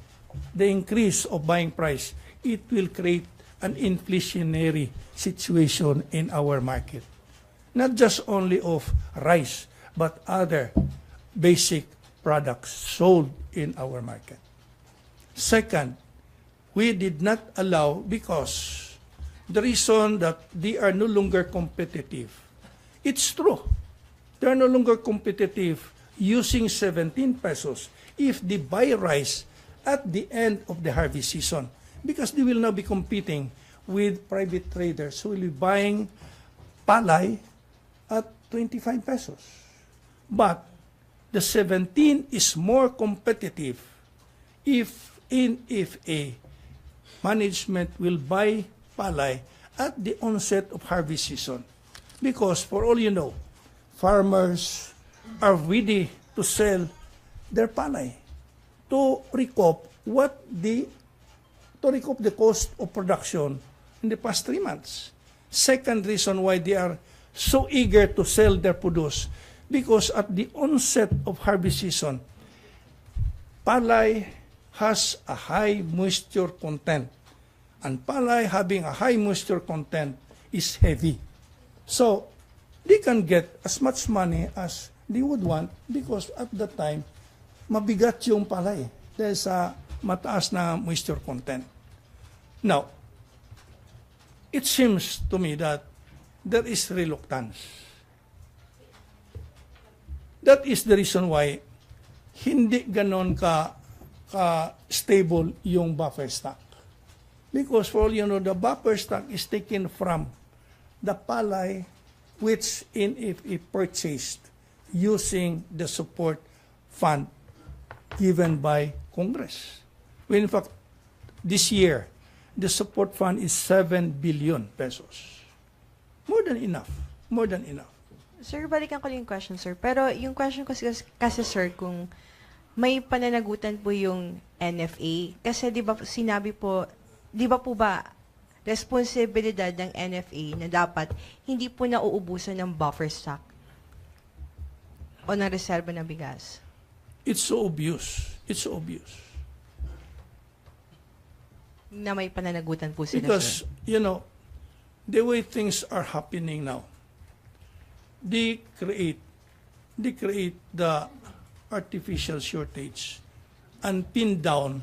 the increase of buying price, it will create an inflationary situation in our market. Not just only of rice, but other basic products sold in our market. Second, we did not allow because the reason that they are no longer competitive. It's true. They are no longer competitive using 17 pesos if they buy rice at the end of the harvest season, because they will now be competing with private traders who will be buying palay at 25 pesos. But the 17 is more competitive if a management will buy palay at the onset of harvest season. Because for all you know, farmers are ready to sell their palay to recoup the cost of production in the past 3 months. Second reason why they are so eager to sell their produce, because at the onset of harvest season, palay has a high moisture content. And palay having a high moisture content is heavy. So, they can get as much money as they would want because at that time, mabigat yung palay dahil sa mataas na moisture content. Now, it seems to me that there is reluctance. That is the reason why hindi ganon stable yung buffer stock. Because for all you know, the buffer stock is taken from the palay which NFE purchased using the support fund given by Congress. When in fact, this year, the support fund is 7 billion pesos. More than enough. More than enough. Sir, balikan ko yung question, sir. Pero yung question ko kasi, sir, kung may pananagutan po yung NFA, kasi di ba sinabi po, di ba po ba responsibilidad ng NFA na dapat hindi po nauubusan ng buffer stock o ng reserba ng bigas? It's so obvious. It's so obvious. Na may pananagutan po sila, because, sir. you know, the way things are happening now, they create the artificial shortage and pin down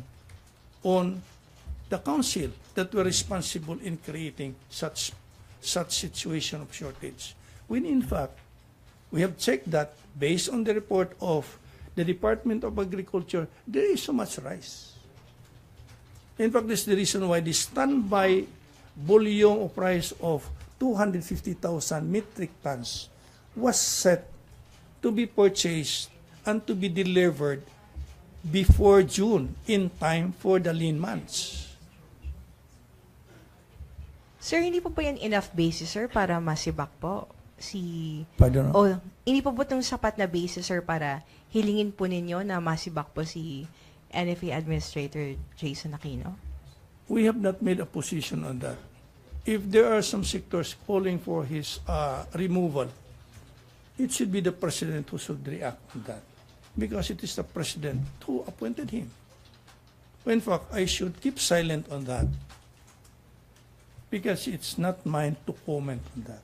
on the council that were responsible in creating such situation of shortage. When in fact, we have checked that based on the report of the Department of Agriculture, there is so much rice. In fact, this is the reason why the standby volume of rice of 250,000 metric tons was set to be purchased and to be delivered before June in time for the lean months. Sir, hindi po ba yan enough basis, sir, para masibak po Pardon? hindi po ba itong sapat na basis, sir, para hilingin po ninyo na masibak po si NFA Administrator Jason Aquino? We have not made a position on that. If there are some sectors calling for his removal, it should be the President who should react on that. Because it is the President who appointed him. In fact, I should keep silent on that. Because it's not mine to comment on that.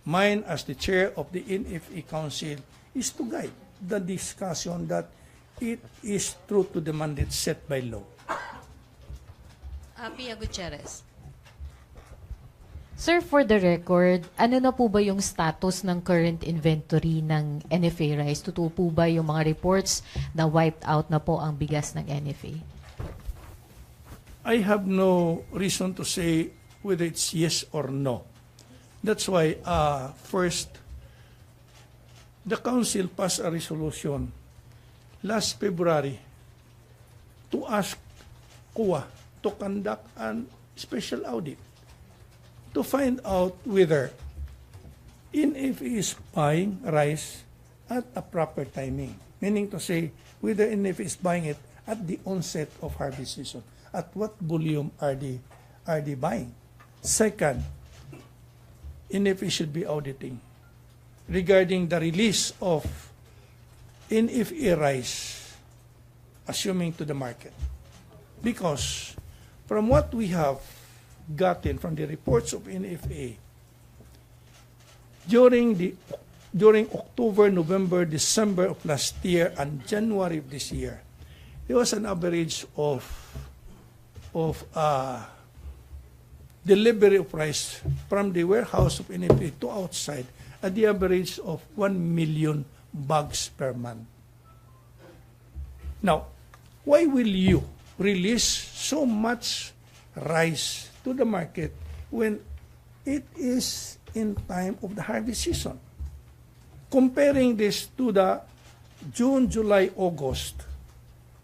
Mine as the chair of the NFA Council is to guide the discussion that it is true to the mandate set by law. Pia Gutierrez. Sir, for the record, ano na po ba yung status ng current inventory ng NFA rice? Totoo po ba yung mga reports na wiped out na po ang bigas ng NFA? I have no reason to say whether it's yes or no. That's why, first, the Council passed a resolution last February to ask COA to conduct a special audit to find out whether NFA is buying rice at a proper timing. Meaning to say, whether NFA is buying it at the onset of harvest season. At what volume are they buying? Second, NFA should be auditing regarding the release of NFA rice, assuming to the market. Because from what we have gotten from the reports of NFA, during October, November, December of last year and January of this year, there was an average of delivery of rice from the warehouse of NFA to outside at the average of 1 million bags per month. Now, why will you release so much rice to the market when it is in time of the harvest season? Comparing this to the June, July, August,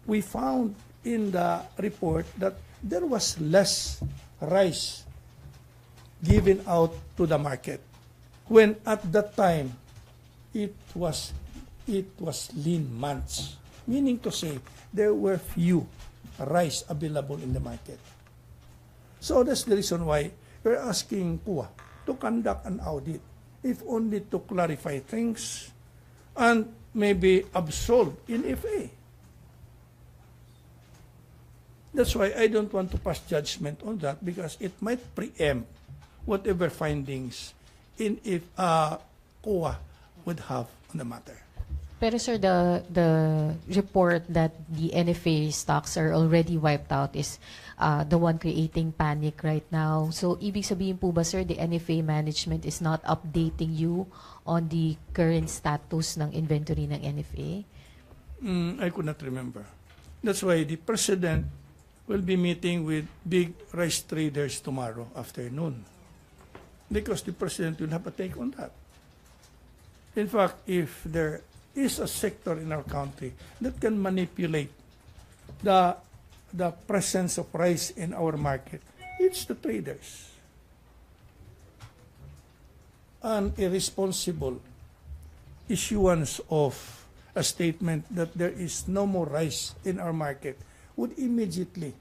we found in the report that there was less rice given out to the market, when at that time it was lean months, meaning to say there were few rice available in the market. So that's the reason why we're asking PUA to conduct an audit, if only to clarify things and maybe absolve NFA. That's why I don't want to pass judgment on that, because it might preempt whatever findings if COA would have on the matter. Pero sir, the report that the NFA stocks are already wiped out is the one creating panic right now. So, ibig sabihin po ba sir, the NFA management is not updating you on the current status ng inventory ng NFA? I could not remember. That's why the President will be meeting with big rice traders tomorrow afternoon, because the President will have a take on that. In fact, if there is a sector in our country that can manipulate the presence of rice in our market, it's the traders. An irresponsible issuance of a statement that there is no more rice in our market would immediately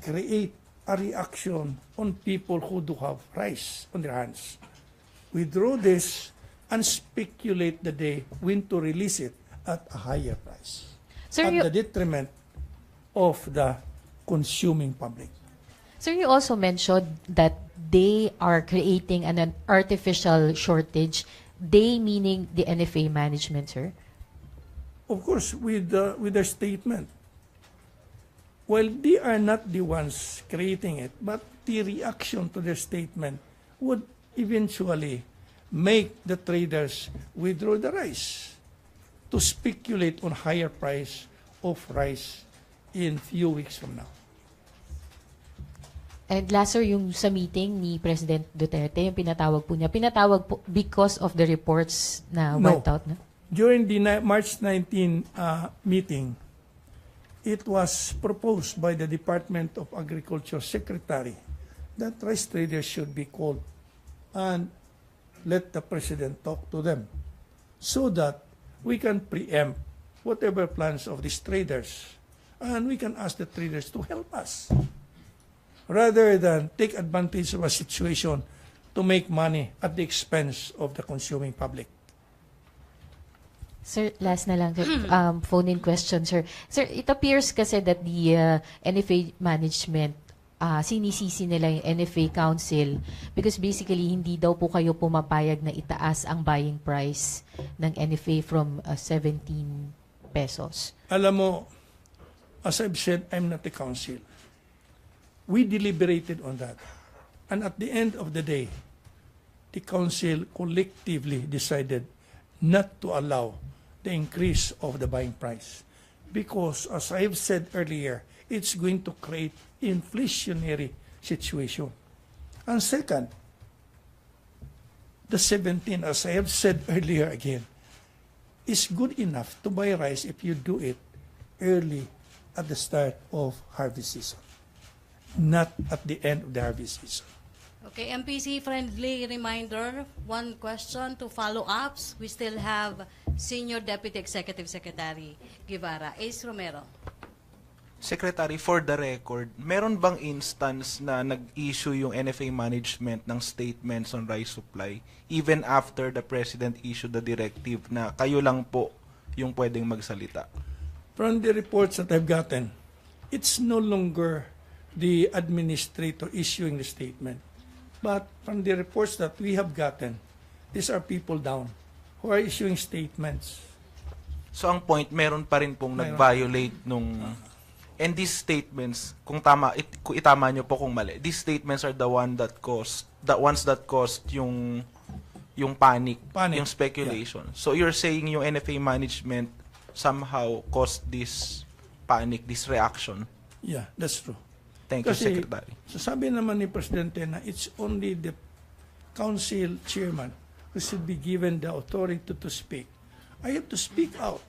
create a reaction on people who do have rice on their hands. Withdraw this and speculate the day when to release it at a higher price, Sir, at the detriment of the consuming public. Sir, you also mentioned that they are creating an artificial shortage. They meaning the NFA management, sir? Of course, with their statement. Well, they are not the ones creating it, but the reaction to their statement would eventually make the traders withdraw the rice to speculate on higher price of rice in few weeks from now. And last, sir, yung sa meeting ni President Duterte, yung pinatawag po because of the reports na wiped out na? During the March 19 meeting, it was proposed by the Department of Agriculture Secretary that rice traders should be called and let the President talk to them so that we can preempt whatever plans of these traders, and we can ask the traders to help us rather than take advantage of a situation to make money at the expense of the consuming public. Sir, last na lang, phone-in question, sir. Sir, it appears kasi that the NFA management, sinisisi nila yung NFA Council because basically hindi daw po kayo pumapayag na itaas ang buying price ng NFA from 17 pesos. Alam mo, as I've said, I'm not the council. We deliberated on that. And at the end of the day, the council collectively decided not to allow the increase of the buying price. Because, as I've said earlier, it's going to create inflationary situation. And second, the 17, as I have said earlier again, is good enough to buy rice if you do it early at the start of harvest season, not at the end of the harvest season. Okay, MPC friendly reminder, one question to follow-ups. We still have Senior Deputy Executive Secretary Guevara. Ace Romero. Secretary, for the record, meron bang instance na nag-issue yung NFA management ng statements on rice supply even after the President issued the directive na kayo lang po yung pwedeng magsalita? From the reports that I've gotten, it's no longer the administrator issuing the statement. But from the reports that we have gotten, these are people down who are issuing statements. So ang point, meron pa rin pong nag-violate nung... And these statements, kung itama nyo po kung mali, these statements are the ones that caused yung panic, yung speculation. Yeah. So you're saying yung NFA management somehow caused this panic, this reaction? Yeah, that's true. Thank you, Secretary. Sabi naman ni Presidente na it's only the council chairman who should be given the authority to speak. I have to speak out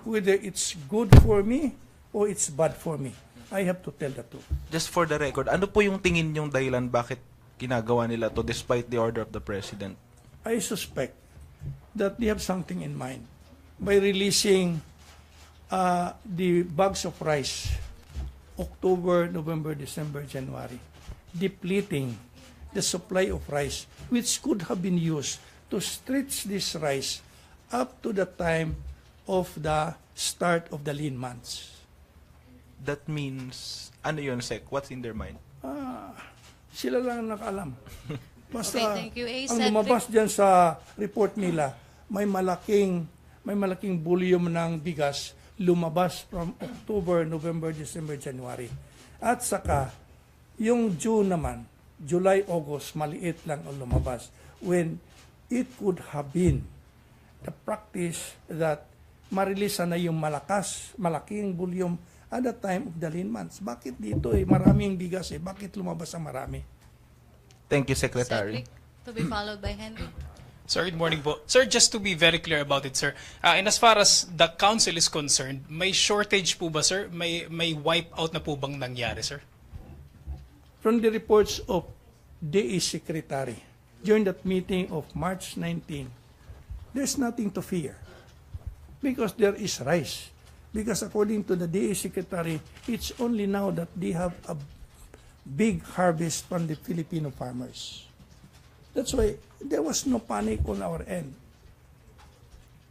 whether it's good for me or it's bad for me. I have to tell the truth. Just for the record, ano po yung tingin yung dahilan bakit ginagawa nila to despite the order of the President? I suspect that they have something in mind by releasing the bags of rice October, November, December, January, depleting the supply of rice which could have been used to stretch this rice up to the time of the start of the lean months. That means, ano yun, Sec? What's in their mind? Sila lang nakaalam. Basta, okay, thank you. ang lumabas dyan sa report nila, may malaking volume ng bigas lumabas from October, November, December, January. At saka, yung June naman, July, August, maliit lang ang lumabas. When it could have been the practice that marilisa na yung malaking volume at the time of the lean months. Bakit dito maraming bigas bakit lumabas ang marami? Thank you, Secretary. To be followed by Henry. Sir, good morning po. Sir, just to be very clear about it, sir, and as far as the council is concerned, may shortage po ba, sir? May wipe out na po bang nangyari, sir? From the reports of DA Secretary, during that meeting of March 19, there's nothing to fear because there is rice. Because according to the DA Secretary, it's only now that they have a big harvest from the Filipino farmers. That's why there was no panic on our end.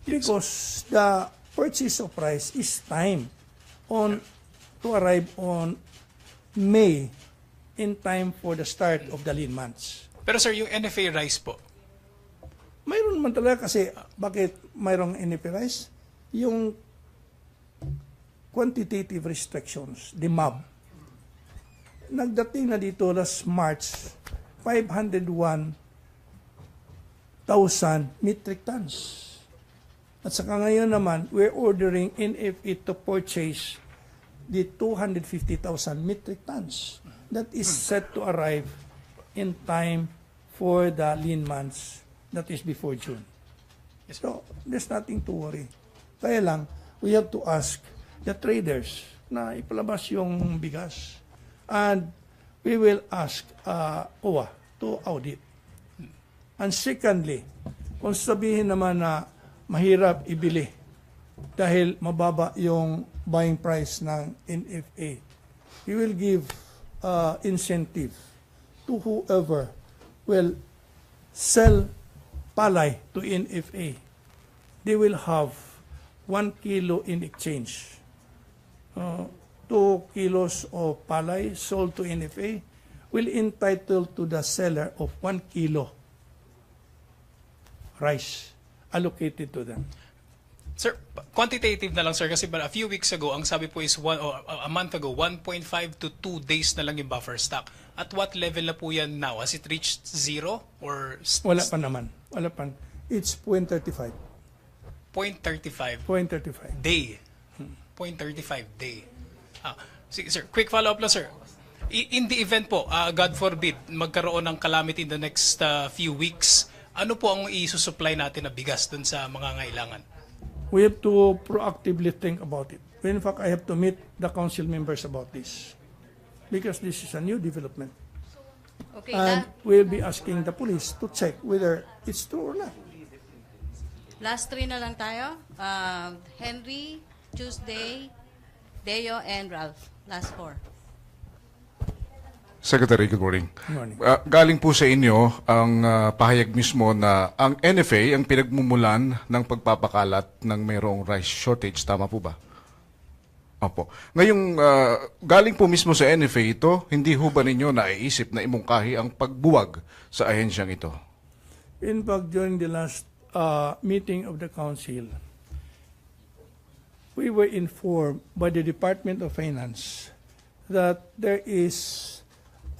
Because the purchase of rice is timed to arrive on May in time for the start of the lean months. Pero sir, yung NFA rice po? Mayroon man talaga kasi bakit mayroong NFA rice? Yung quantitative restrictions, the MAB. Nagdating na dito last March, 501,000 metric tons. At saka ngayon naman, we're ordering NFA to purchase the 250,000 metric tons. That is set to arrive in time for the lean months, that is before June. So, there's nothing to worry. Kaya lang, we have to ask the traders na ipalabas yung bigas. And we will ask OWA to audit. And secondly, kung sabihin naman na mahirap ibili dahil mababa yung buying price ng NFA, we will give incentive to whoever will sell palay to NFA. They will have 1 kilo in exchange. 2 kilos of palay sold to NFA will entitle to the seller of 1 kilo rice allocated to them. Sir, quantitative na lang, sir, kasi a few weeks ago, ang sabi po is a month ago, 1.5 to 2 days na lang yung buffer stock. At what level na po yan now? Has it reached zero? Or Wala pa naman. Wala pa. It's 0.35. 0.35. 0.35. Day. 0.35 day. Sige, sir, quick follow-up lang, sir. In the event po, God forbid, magkaroon ng calamity in the next few weeks, ano po ang i-supply natin na bigas dun sa mga ngailangan? We have to proactively think about it. In fact, I have to meet the council members about this because this is a new development. Okay, And we'll be asking the police to check whether it's true or not. last three na lang tayo. Henry, Tuesday, Deo, and Ralph. Last four. Secretary, good morning. Good morning. Galing po sa inyo ang pahayag mismo na ang NFA ang pinagmumulan ng pagpapakalat ng mayroong rice shortage. Tama po ba? Opo. Ngayong galing po mismo sa NFA ito, hindi ho ba ninyo naiisip na imungkahi ang pagbuwag sa ahensyang ito? In fact, during the last meeting of the council, we were informed by the Department of Finance that there is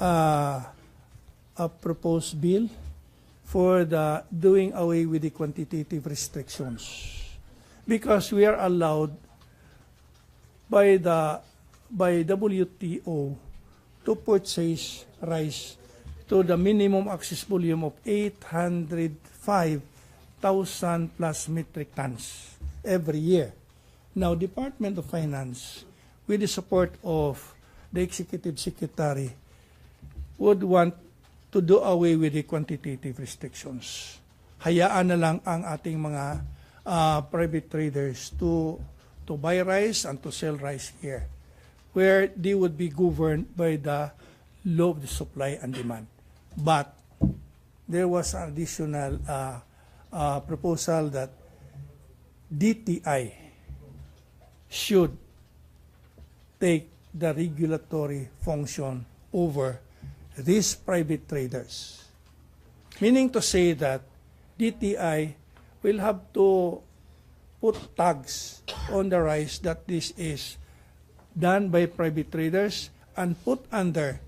a proposed bill for the doing away with the quantitative restrictions, because we are allowed by WTO to purchase rice to the minimum access volume of 805,000 plus metric tons every year. Now, Department of Finance, with the support of the Executive Secretary, would want to do away with the quantitative restrictions. Hayaan na lang ang ating mga private traders to buy rice and to sell rice here, where they would be governed by the law of the supply and demand. But there was an additional proposal that DTI should take the regulatory function over these private traders. Meaning to say that DTI will have to put tags on the rice that this is done by private traders and put under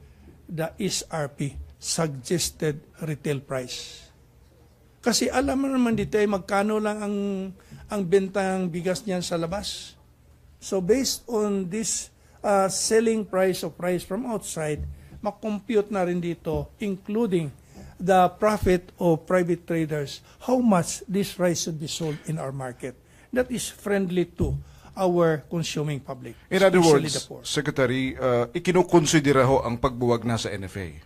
the SRP, suggested retail price. Kasi alam mo naman dito ay magkano lang ang bentang bigas niyan sa labas. So based on this selling price of rice from outside, makompute na rin dito, including the profit of private traders, how much this rice should be sold in our market. That is friendly to our consuming public. In other especially words, the poor. Secretary, ikinukonsidera ho ang pagbuwag na sa NFA?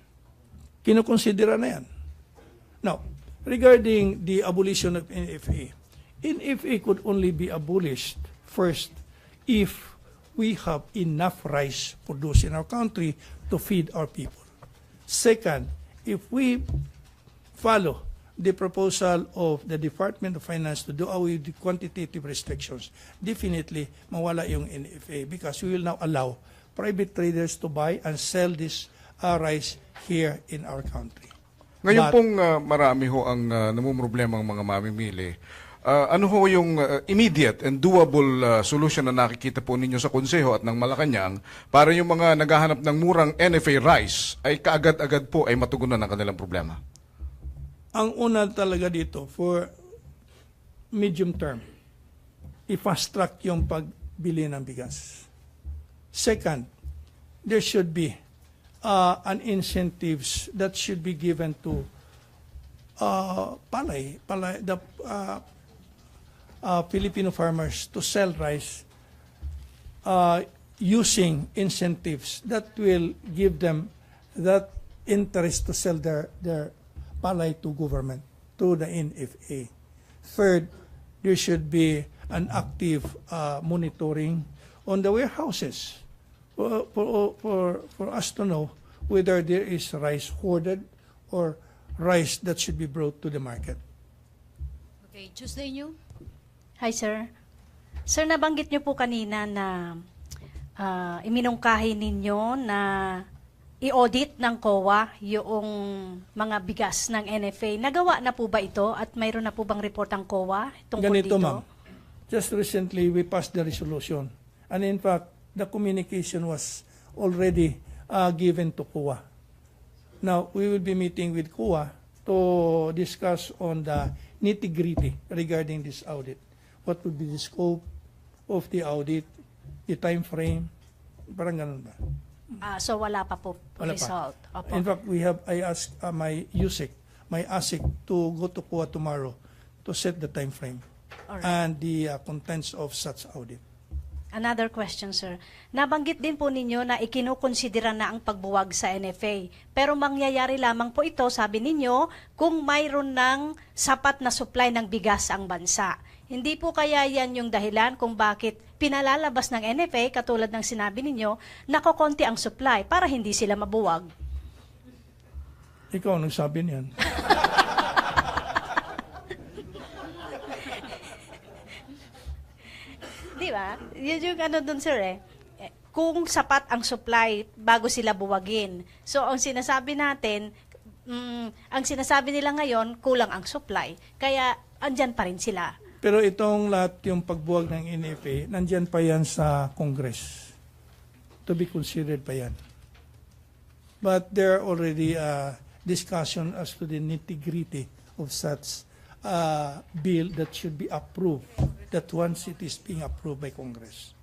Kinukonsidera na yan. Now, regarding the abolition of NFA, NFA could only be abolished first if we have enough rice produced in our country to feed our people. Second, if we follow the proposal of the Department of Finance to do away with the quantitative restrictions, definitely mawala yung NFA, because we will now allow private traders to buy and sell this rice here in our country. Ngayon pong marami ho ang namumroblema ang mga mamimili. Ano ho yung immediate and doable solution na nakikita po ninyo sa Konseho at ng Malacanang para yung mga naghahanap ng murang NFA rice ay kaagad-agad po ay matugunan ang kanilang problema? Ang una talaga dito, for medium term, i-fast track yung pagbili ng bigas. Second, there should be an incentives that should be given to Filipino farmers to sell rice using incentives that will give them that interest to sell their palay to government, to the NFA. Third, there should be an active monitoring on the warehouses for us to know whether there is rice hoarded or rice that should be brought to the market. Okay, Tuesday New. Hi, sir. Sir, nabanggit niyo po kanina na iminungkahi ninyo na i-audit ng COA yung mga bigas ng NFA. Nagawa na po ba ito at mayroon na po bang report ang COA tungkol Ganito, dito? ma'am. Just recently, we passed the resolution. And in fact, the communication was already given to COA. Now, we will be meeting with COA to discuss on the nitty-gritty regarding this audit. What would be the scope of the audit, the time frame, parang ganun ba? So wala pa po Wala result? pa. Opo. In fact, I asked my ASIC to go to COA tomorrow to set the time frame Alright. and the contents of such audit. Another question, sir. Nabanggit din po ninyo na ikinukonsidera na ang pagbuwag sa NFA. Pero mangyayari lamang po ito, sabi ninyo, kung mayroon ng sapat na supply ng bigas ang bansa. Hindi po kaya yan yung dahilan kung bakit pinalalabas ng NFA, katulad ng sinabi ninyo, na kokonti ang supply para hindi sila mabuwag? Ikaw ang nagsabi niyan. Di ba? Yun yung ano dun, sir, kung sapat ang supply bago sila buwagin. So, ang sinasabi natin, ang sinasabi nila ngayon, kulang ang supply. Kaya, andyan pa rin sila. Pero itong lahat yung pagbuwag ng NFA, nandyan pa yan sa Congress. To be considered pa yan. But there are already discussion as to the nitty-gritty of such bill that should be approved, that once it is being approved by Congress.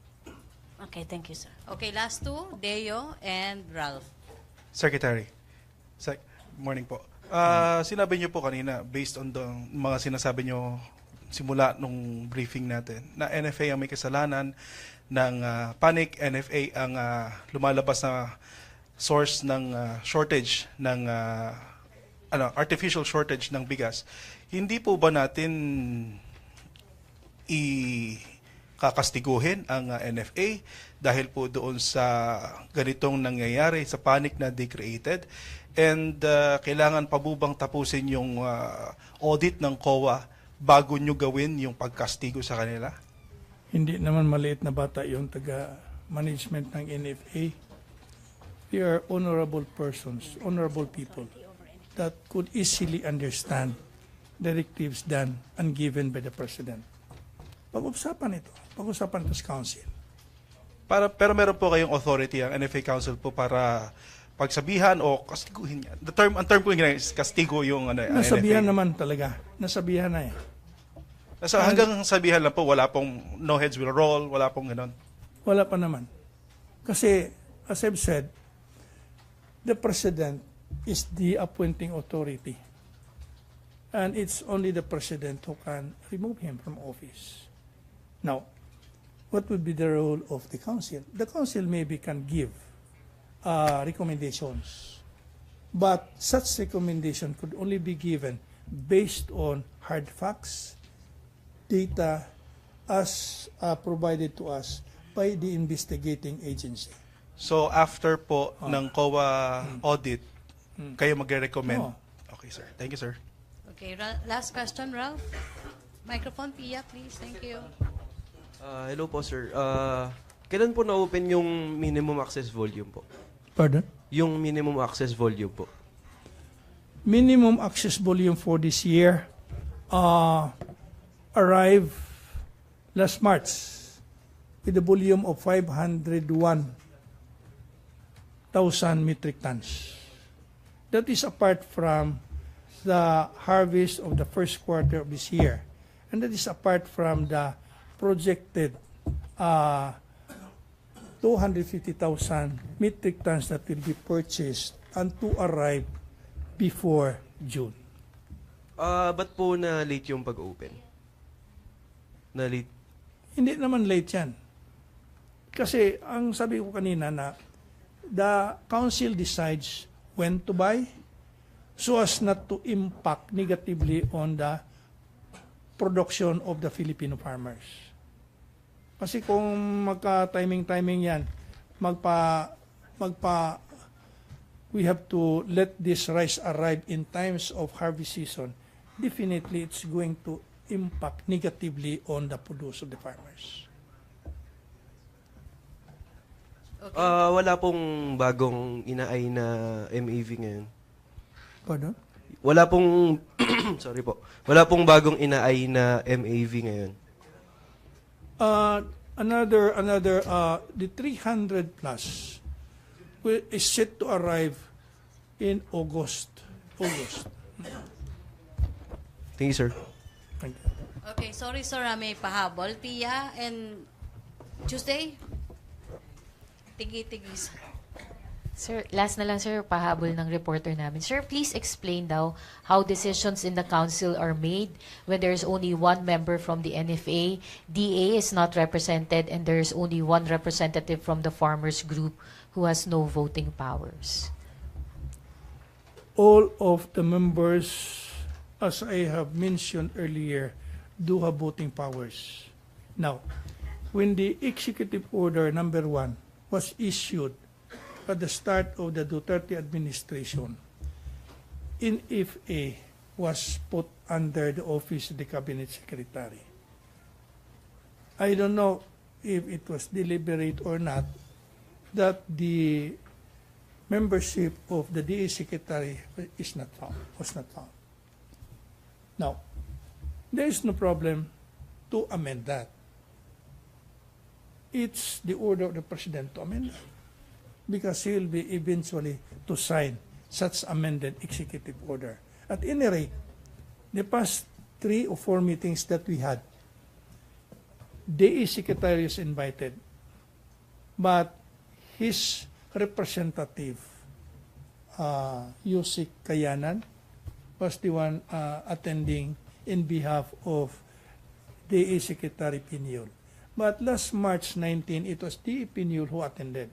Okay, thank you, sir. Okay, last two, Deo and Ralph. Secretary, morning po. Sinabi niyo po kanina, based on the mga sinasabi niyo simula nung briefing natin, na NFA ang may kasalanan ng panic, NFA ang lumalabas na source ng shortage ng artificial shortage ng bigas. Hindi po ba natin kakastiguhin ang NFA dahil po doon sa ganitong nangyayari, sa panic na they created? And kailangan pa bubang tapusin yung audit ng COA bago nyo gawin yung pagkastigo sa kanila? Hindi naman maliit na bata yung taga-management ng NFA. They are honorable persons, honorable people that could easily understand directives done and given by the President. Pag-usapan ito. Pag-usapan ito sa Council. Pero meron po kayong authority ang NFA Council po para pagsabihan o kastiguhin niya. Ang term ko yung is kastigo yung Nasabihan NFA. naman talaga. Nasabihan na eh. Hanggang sabihan lang po, wala pong no heads will roll, wala pong ganon. Wala pa naman. Kasi, as I've said, the President is the appointing authority. And it's only the President who can remove him from office. Now, what would be the role of the Council? The Council maybe can give recommendations. But such recommendation could only be given based on hard facts, data, as provided to us by the investigating agency. So after po ng COA audit, kayo magre-recommend? Okay, sir. Thank you, sir. Okay, last question, Ralph. Microphone, Pia, please. Thank you. Hello po, sir. Kailan po na-open yung minimum access volume po? Pardon? Yung minimum access volume po. Minimum access volume for this year arrived last March with a volume of 501,000 metric tons. That is apart from the harvest of the first quarter of this year. And that is apart from the projected 250,000 metric tons that will be purchased and to arrive before June. Ba't po na late yung pag-open? Na late? Hindi naman late yan. Kasi ang sabi ko kanina na the council decides when to buy so as not to impact negatively on the production of the Filipino farmers. Kasi kung magka-timing yan, we have to let this rice arrive in times of harvest season, definitely it's going to impact negatively on the produce of the farmers. Okay. Wala pong bagong inaay na MAV ngayon. Pardon? Wala pong sorry po. Wala pong bagong inaay na MAV ngayon. The 300 plus is set to arrive in August. Thank you, sir. Thank you. Okay, sorry sir, may pahabol. Pia and Tuesday? Tigi-tigi sir. Sir, last na lang sir, pahabol ng reporter namin. Sir, please explain daw how decisions in the council are made when there's only one member from the NFA, DA is not represented, and there's only one representative from the farmers group who has no voting powers. All of the members, as I have mentioned earlier, do have voting powers. Now, when the executive order number 1 was issued at the start of the Duterte Administration, NFA was put under the office of the Cabinet Secretary. I don't know if it was deliberate or not that the membership of the DA Secretary was not found. Now, there is no problem to amend that. It's the order of the President to amend that, because he will be eventually to sign such amended executive order. At any rate, the past 3 or 4 meetings that we had, DA Secretary is invited, but his representative, Yusik Kayanan, was the one attending in behalf of DA Secretary Pinyol. But last March 19, it was DA Pinyol who attended,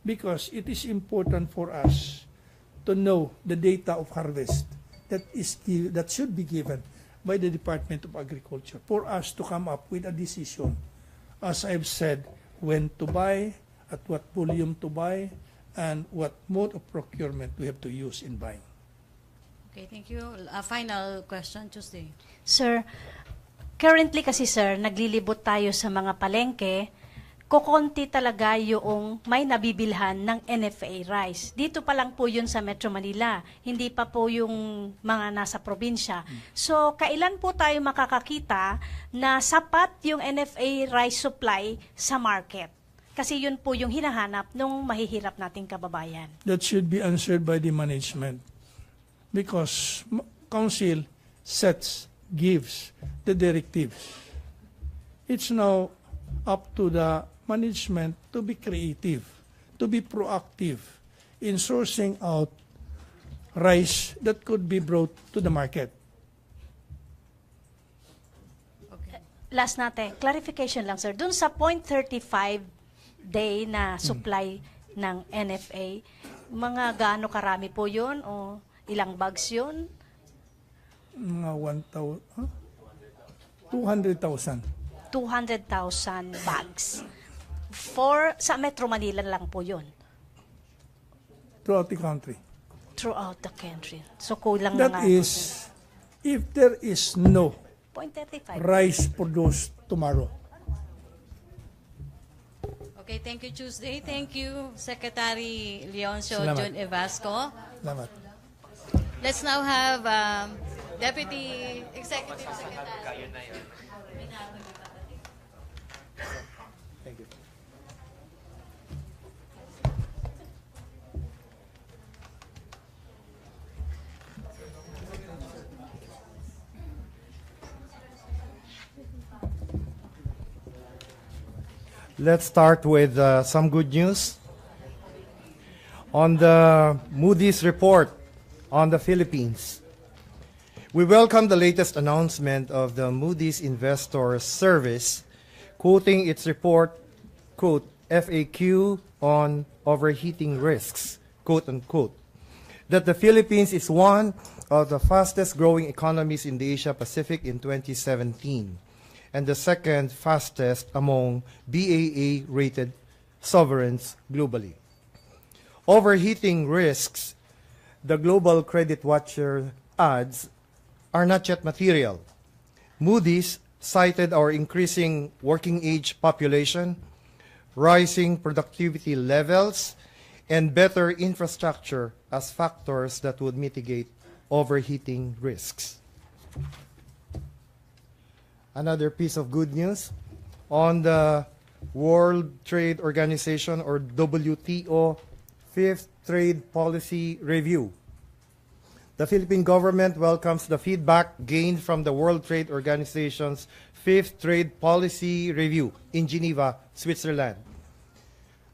because it is important for us to know the data of harvest that should be given by the Department of Agriculture for us to come up with a decision, as I've said, when to buy, at what volume to buy, and what mode of procurement we have to use in buying. Okay, thank you. Final question, Tuesday. Sir, currently kasi sir, naglilibot tayo sa mga palengke, kukonti talaga yung may nabibilhan ng NFA rice. Dito pa lang po yun sa Metro Manila, hindi pa po yung mga nasa probinsya. So, kailan po tayo makakakita na sapat yung NFA rice supply sa market? Kasi yun po yung hinahanap ng mahihirap nating kababayan. That should be answered by the management, because council gives the directives. It's now up to the management to be creative, to be proactive in sourcing out rice that could be brought to the market. Okay. Last natin, clarification lang sir. Dun sa 0.35 day na supply ng NFA, mga gaano karami po yun o ilang bags yun? Mga 200,000. 200,000 bags. Sa Metro Manila lang po yun. Throughout the country. Throughout the country. So kulang That na nga. is, if there is no 0.35 rice produced tomorrow. Okay, thank you, Tuesday. Thank you, Secretary Leoncio Salamat. Jun Evasco. Salamat. Let's now have Deputy Executive Secretary. Thank you. Let's start with some good news. On the Moody's report on the Philippines, we welcome the latest announcement of the Moody's Investor Service, quoting its report, quote, FAQ on overheating risks, quote unquote, that the Philippines is one of the fastest growing economies in the Asia Pacific in 2017, and the second fastest among BAA rated sovereigns globally. Overheating risks, the Global Credit Watcher adds, are not yet material. Moody's cited our increasing working age population, rising productivity levels, and better infrastructure as factors that would mitigate overheating risks. Another piece of good news on the World Trade Organization, or WTO, Fifth Trade Policy Review. The Philippine government welcomes the feedback gained from the World Trade Organization's Fifth Trade Policy Review in Geneva, Switzerland.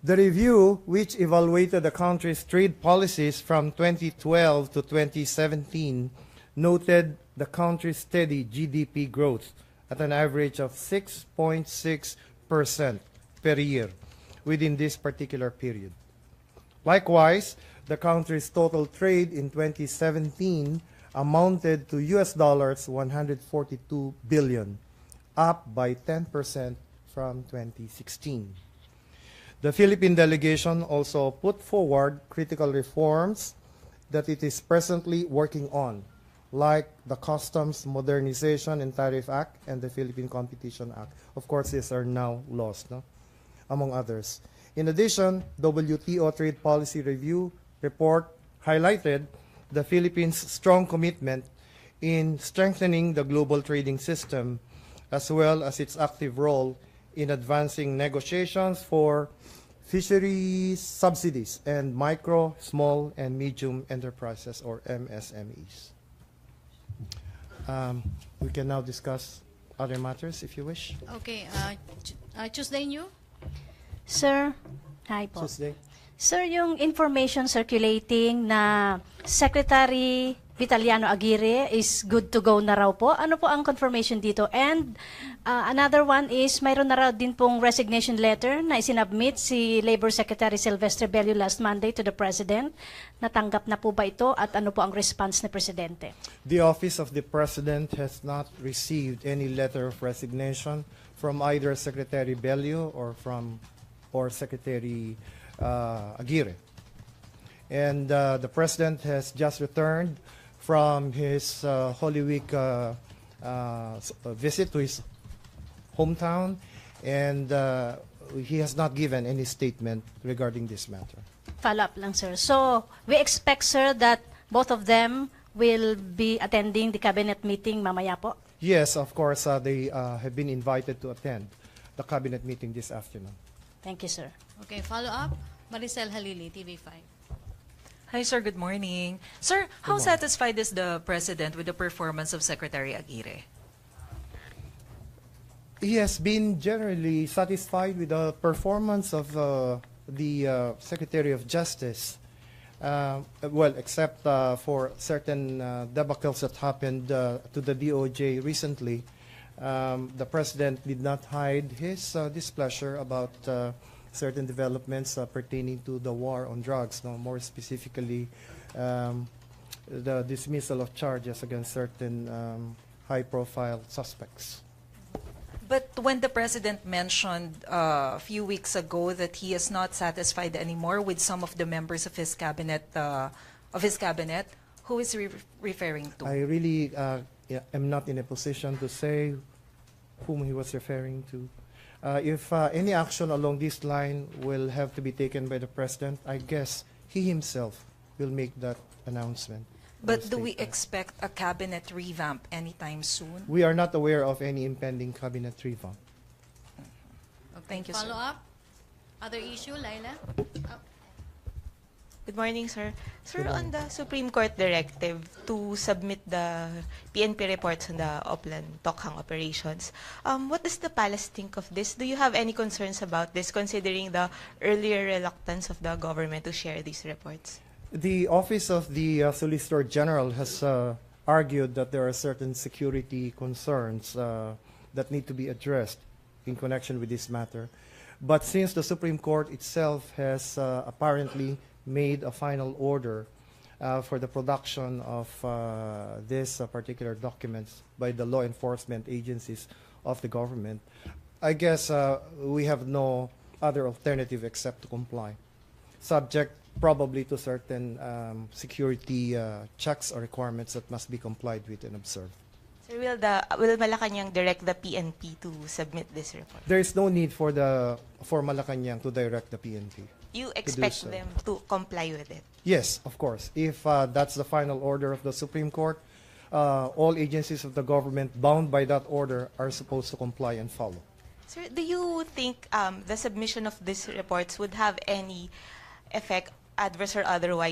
The review, which evaluated the country's trade policies from 2012 to 2017, noted the country's steady GDP growth at an average of 6.6% per year within this particular period. Likewise, the country's total trade in 2017 amounted to US dollars 142 billion, up by 10% from 2016. The Philippine delegation also put forward critical reforms that it is presently working on, like the Customs Modernization and Tariff Act and the Philippine Competition Act. Of course, these are now laws, no? Among others. In addition, WTO Trade Policy Review report highlighted the Philippines' strong commitment in strengthening the global trading system, as well as its active role in advancing negotiations for fisheries subsidies and micro, small, and medium enterprises, or MSMEs. We can now discuss other matters if you wish. Okay, Tuesday New? Sir, hi po. Tuesday. Sir, yung information circulating na Secretary Vitaliano Aguirre is good to go na raw po. Ano po ang confirmation dito? And another one is mayroon na raw din pong resignation letter na isinabmit si Labor Secretary Silvestre Bello last Monday to the President. Natanggap na po ba ito at ano po ang response ni Presidente? The Office of the President has not received any letter of resignation from either Secretary Bello or Secretary Aguirre. And the President has just returned from his Holy Week visit to his hometown, and he has not given any statement regarding this matter. Follow-up lang, sir. So, we expect, sir, that both of them will be attending the cabinet meeting mamaya po? Yes, of course, they have been invited to attend the cabinet meeting this afternoon. Thank you, sir. Okay, follow-up. Maricel Halili, TV5. Hi, sir. Good morning. Sir, how satisfied is the President with the performance of Secretary Aguirre? He has been generally satisfied with the performance of the Secretary of Justice. Well, except for certain debacles that happened to the DOJ recently. The President did not hide his displeasure about certain developments pertaining to the war on drugs, no? More specifically, the dismissal of charges against certain high-profile suspects. But when the President mentioned a few weeks ago that he is not satisfied anymore with some of the members of his cabinet, who is he referring to? I really am not in a position to say whom he was referring to. If any action along this line will have to be taken by the President, I guess he himself will make that announcement. But do we expect a cabinet revamp anytime soon? We are not aware of any impending cabinet revamp. Thank you, sir. Follow-up? Other issue, Laila? Good morning, sir. Sir, on the Supreme Court directive to submit the PNP reports on the Oplan Tokhang operations, what does the palace think of this? Do you have any concerns about this, considering the earlier reluctance of the government to share these reports? The Office of the Solicitor General has argued that there are certain security concerns that need to be addressed in connection with this matter. But since the Supreme Court itself has apparently made a final order for the production of these particular documents by the law enforcement agencies of the government, I guess we have no other alternative except to comply, subject probably to certain security checks or requirements that must be complied with and observed. Sir, will Malacanang direct the PNP to submit this report? There is no need for Malacanang to direct the PNP. You expect them to comply with it? Yes, of course. If that's the final order of the Supreme Court, all agencies of the government bound by that order are supposed to comply and follow. Sir, do you think the submission of these reports would have any effect, adverse or otherwise,